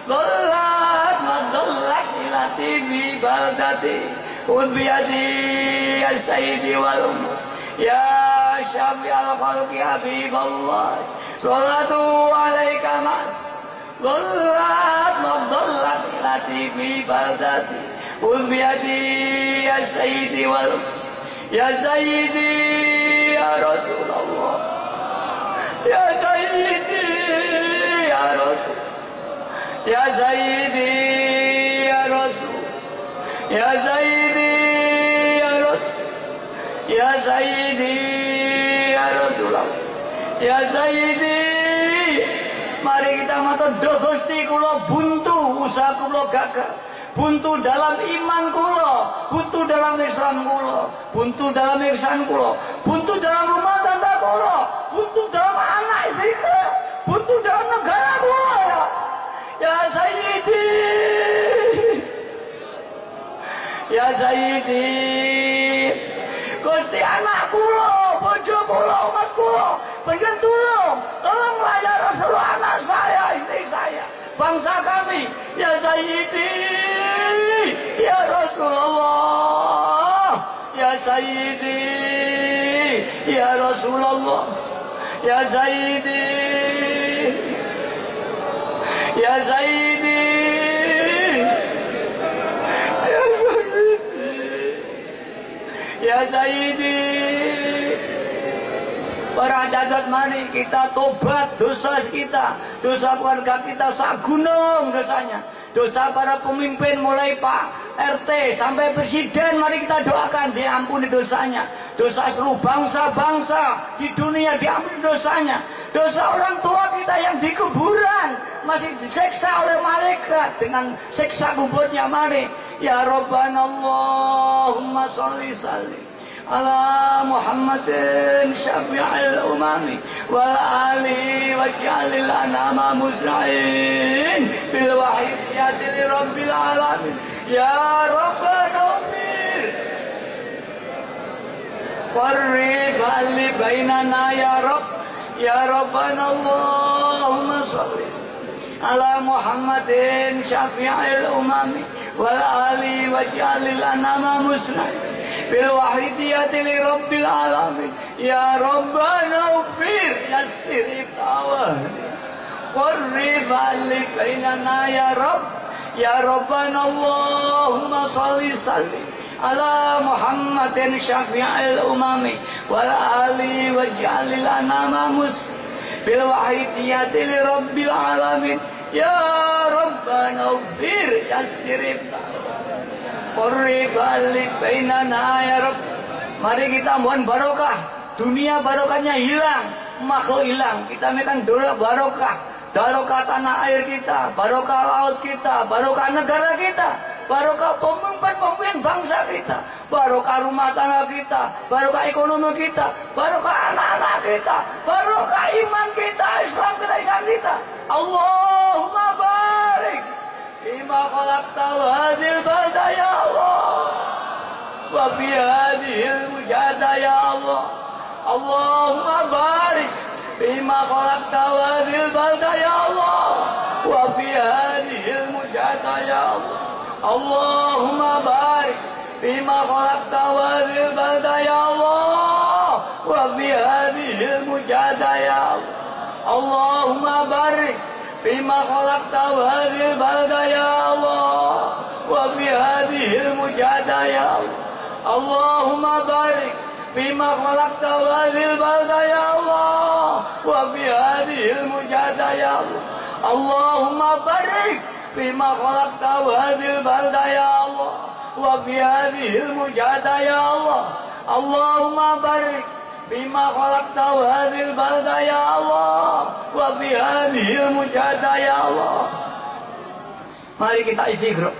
S2: ضلت ما ضلت التي في بلدتي خذ بيدي يا سيدي والأمة يا شافع الخلق حبيب الله صلاة عليك مس ضلت ما ضلت التي في بلدتي خذ بيدي يا سيدي والأمة يا سيدي يا رسول الله يا سيدي يا رسول يا سيدي يا رسول يا سيدي يا رسول يا سيدي يا رسول الله يا سيدي. Mari kita matur Gusti kula buntu usaha kula gagal, buntu dalam iman kula, buntu dalam Islam kula, buntu dalam ihsan kula, buntu dalam rumah tangga kula, buntu dalam anak istri kula, buntu dalam negara kula ya. Ya Sayyidi, ya Sayyidi, Gusti anak kula, bojo kula, umat kula, pengen tolonglah ya Rasulullah anak saya, istri saya, bangsa kami, ya Sayyidi, ya Rasulullah, ya Sayyidi, ya Rasulullah, ya Sayyidi, ya Sayyidi, ya Sayyidi, ya Sayyidi. Para hadirat mari kita tobat dosa kita, dosa keluarga kita sak gunung dosanya, dosa para pemimpin mulai Pak RT sampai presiden, mari kita doakan diampuni dosanya, dosa seluruh bangsa-bangsa di dunia diampuni dosanya, dosa orang tua kita yang di kuburan masih disiksa oleh malaikat dengan siksa kuburnya. Mari ya Rabbana Allahumma sholli sallim ala Muhammadin syafi'il umami wal ali waj'alil anama musra'in bil wahidiyati li rabbil alamin ya Rabbana umir qarrib ali bainana ya Rabb ya Rabbana Allahumma sholli ala Muhammadin syafi'il umami wal ali waj'alil anama musra'in bil wahidiyati li rabbil alamin ya Rabbana ufir yassir tawah qarrib ali bainana ya Rabb ya Rabbana Allahumma sholli sallim ala Muhammadin syafi'il umami wal ali waj'alil anama mus bil wahidiyati li rabbil alamin ya Rabbana ufir yassir tawah Qurri balik bainana ya Rabb. Mari kita mohon barokah. Dunia barokahnya hilang, makhluk hilang. Kita minta doa barokah. Barokah tanah air kita, barokah laut kita, barokah negara kita, barokah pemimpin bangsa kita, barokah rumah tangga kita, barokah ekonomi kita, barokah anak-anak kita, barokah iman kita, Islam kita, ihsan kita. Allahumma barik bima khalaqta hadhil balda ya Allah wa fi hadhil mujahada ya Allah. Allahumma barik bima khalaqta hadhil balda ya Allah wa fi hadhil mujahada ya Allah. Allahumma barik bima khalaqta hadhil balda ya Allah wa fi hadhil mujahada ya Allah. Allahumma barik bima khalaqta hadhil balda ya Allah wa fi hadhil mujahada ya Allah. Allahumma barik bima khalaqta hadhil balda ya Allah wa fi hadhil mujahada ya Allah. Allahumma barik bima khalaqta hadhil balda ya Allah wa fi hadhil mujahada ya Allah. Allahumma barik bima khalaqta hadhil balda ya Allah wa fi hadhil mujahada ya Allah. Mari kita istighfar.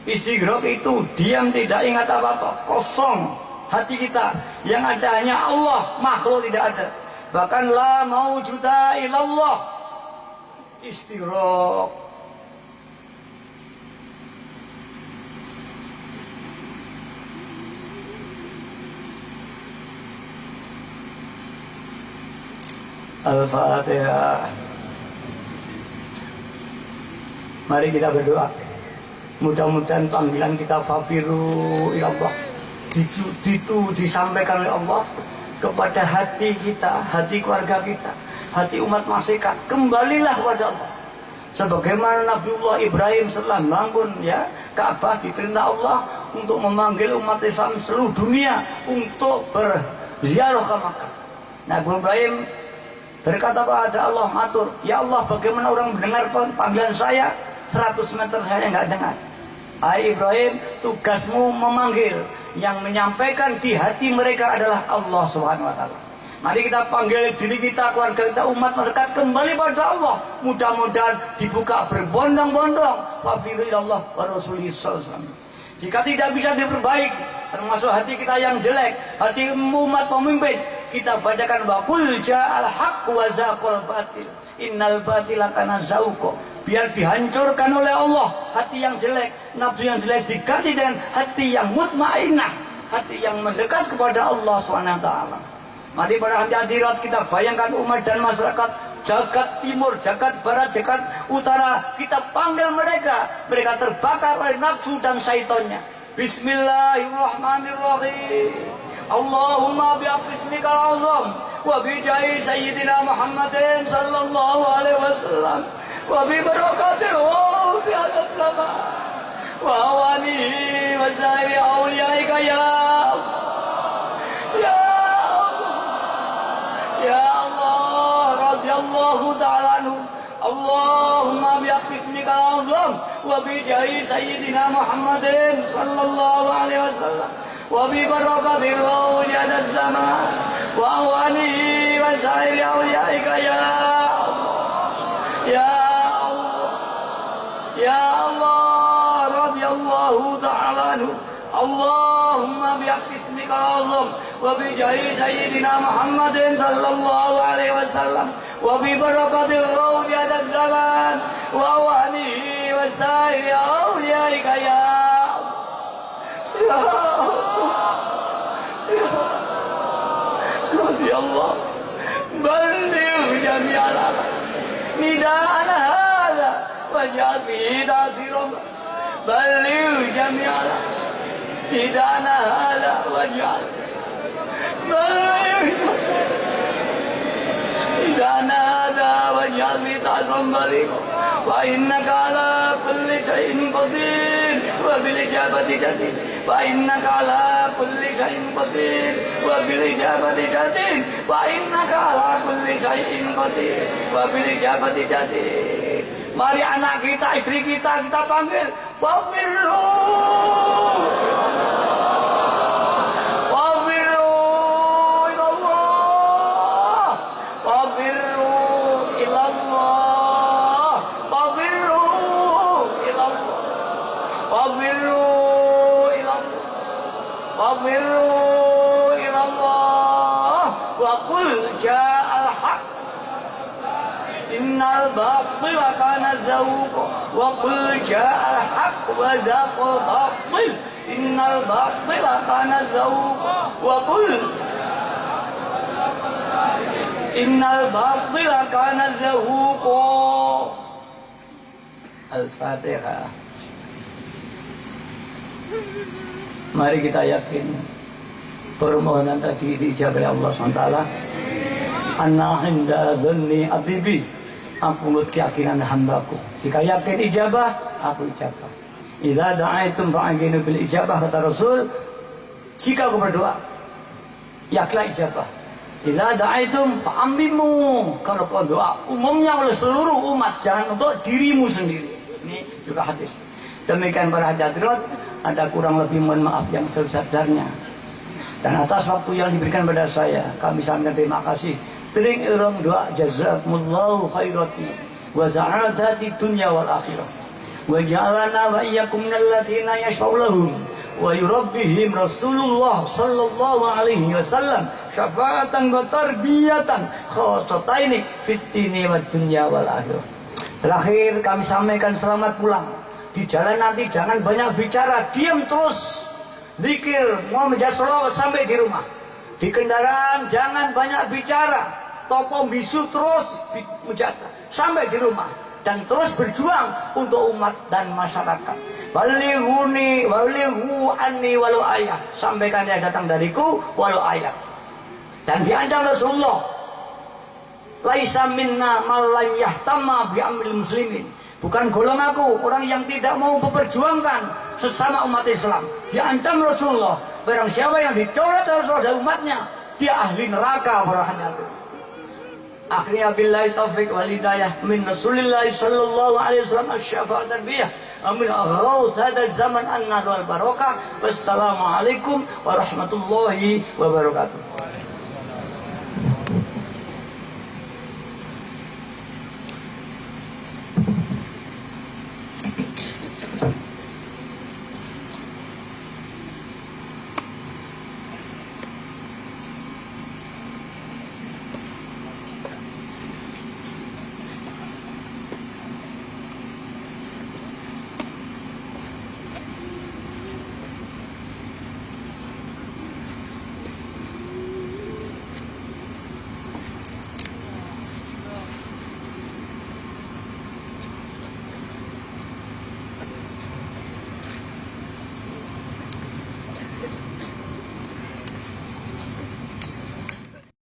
S2: Istighfar itu diam, tidak ingat apa-apa, kosong hati kita, yang ada hanya Allah, makhluk tidak ada. Bahkan la maujuda illallah. Istighfar. Al-Fatihah. Mari kita berdoa. Mudah-mudahan panggilan kita fafiru ilallah disampaikan oleh Allah kepada hati kita, hati keluarga kita, hati umat masyarakat. Kembalilah kepada Allah. Sebagaimana Nabiullah Ibrahim setelah bangun ya Ka'bah, diperintah Allah untuk memanggil umat Islam seluruh dunia untuk berziarah ke Makkah. Nabi Ibrahim berkata pada Allah, matur, ya Allah, bagaimana orang mendengar panggilan saya 100 meter saya nggak dengar. Hai Ibrahim, tugasmu memanggil, yang menyampaikan di hati mereka adalah Allah Subhanahu wa taala. Mari kita panggil diri kita, keluarga kita, umat masyarakat kembali pada Allah. Mudah-mudahan dibuka berbondong-bondong fafiru ilallah wa rasulihi sallallahu alaihi wasallam. Jika tidak bisa diperbaiki, termasuk hati kita yang jelek, hati umat pemimpin, kita bacakan wa qul ja'al haqq wa zaqal batil innal batila kana zauqa. Biar dihancurkan oleh Allah hati yang jelek, nafsu yang jelek diganti dengan hati yang mutmainnah, hati yang mendekat kepada Allah SWT. Mari para hadirat kita bayangkan umat dan masyarakat jagat timur, jagat barat, jagat utara, kita panggil mereka. Mereka terbakar oleh nafsu dan syaitannya. Bismillahirrahmanirrahim. Allahumma bi'ismikal azam wa bijahi sayyidina Muhammadin sallallahu alaihi wasallam wa bi barakatil fi al-sama wa awani wa sa'i awliyaika ya Allah radhiyallahu ta'ala anhu. Allahumma bi'ismikal azam wa bijahi sayyidina Muhammadin sallallahu alaihi wasallam wa bi barakatil fi al-sama wa awani wa sa'i awliyaika ya Allah radhiyallahu ta'ala anhu. Allahumma bi'ismikal azam wa bijahi sayyidina Muhammadin sallallahu alaihi wasallam wa bi barakatil fi al-zaman wa awanihi wa sa'i awliyaika ya Allah. Balligh jami'al nida'ana hadha waj'al fihi ta'siran. Balligh jami'al nida'ana hadha waj'al nida'ana hadha waj'al fihi ta'siran baligh. Wa innaka ala kulli shay'in qadir wa bil ijabati jadir. Wa innaka ala kulli shay'in qadir wa bil ijabati jadir. Wa innaka ala kulli shay'in qadir wa bil ijabati jadir. Mari anak kita, istri kita panggil. Wafiru ilallah. Wafiru ilallah. Wafiru ilallah. Wafiru ilallah. Wafiru ilallah. Wa qul ja'al haqq innal batila kana zahuqa wa qul ja'al haqq wa zaqal batil innal batila kana zahuqa wa qul innal batila kana zahuqa. Al-Fatihah. Mari kita yakin permohonan tadi dijawab oleh Allah SWT. Anna inda dhanni abdi, aku menurut keyakinan hambaku. Jika yakin ijabah, aku ijabah. Idza da'aitum fa'ajinu bil ijabah, kata Rasul. Jika aku berdoa, yakinlah ijabah. Idza da'aitum fa'ammimu, kalau kau doa umumnya oleh seluruh umat, jangan untuk dirimu sendiri. Ini juga hadis. Demikian para hadirat, ada kurang lebih mohon maaf yang sebesar-besarnya. Dan atas waktu yang diberikan pada saya, kami sampaikan terima kasih. Tering irang doa jazakumullahu khairati wa sa'adati dunya wal akhirah. Wa ja'alana wa iyyakum minal ladzina yashfa'u lahum wa yurabbihim Rasulullah sallallahu alaihi wasallam syafa'atan wa tarbiyatan khassataini fid dini wad dunya wal akhirah. Terakhir kami sampaikan selamat pulang. Di jalan nanti jangan banyak bicara, diam terus. Zikir, mau menjadi sholawat sampai di rumah. Di kendaraan jangan banyak bicara. topo bisu terus menjaga sampai di rumah dan terus berjuang untuk umat dan masyarakat. Balighu anni walau ayat, sampaikan yang datang dariku walau ayat. Dan diancam Rasulullah, laisa minna man lam yahtamma bi amril muslimin. Bukan golongan aku orang yang tidak mau memperjuangkan sesama umat Islam. Diancam Rasulullah, barang siapa yang dicoret Rasulullah dan umatnya, dia ahli neraka barangnya. Akhirnya billahi taufiq wal hidayah min Rasulillah sallallahu alaihi wasallam asy-syafa'at tarbiyah amin aghaus hada zaman an-nadwal barakah. Wassalamualaikum warahmatullahi wabarakatuh.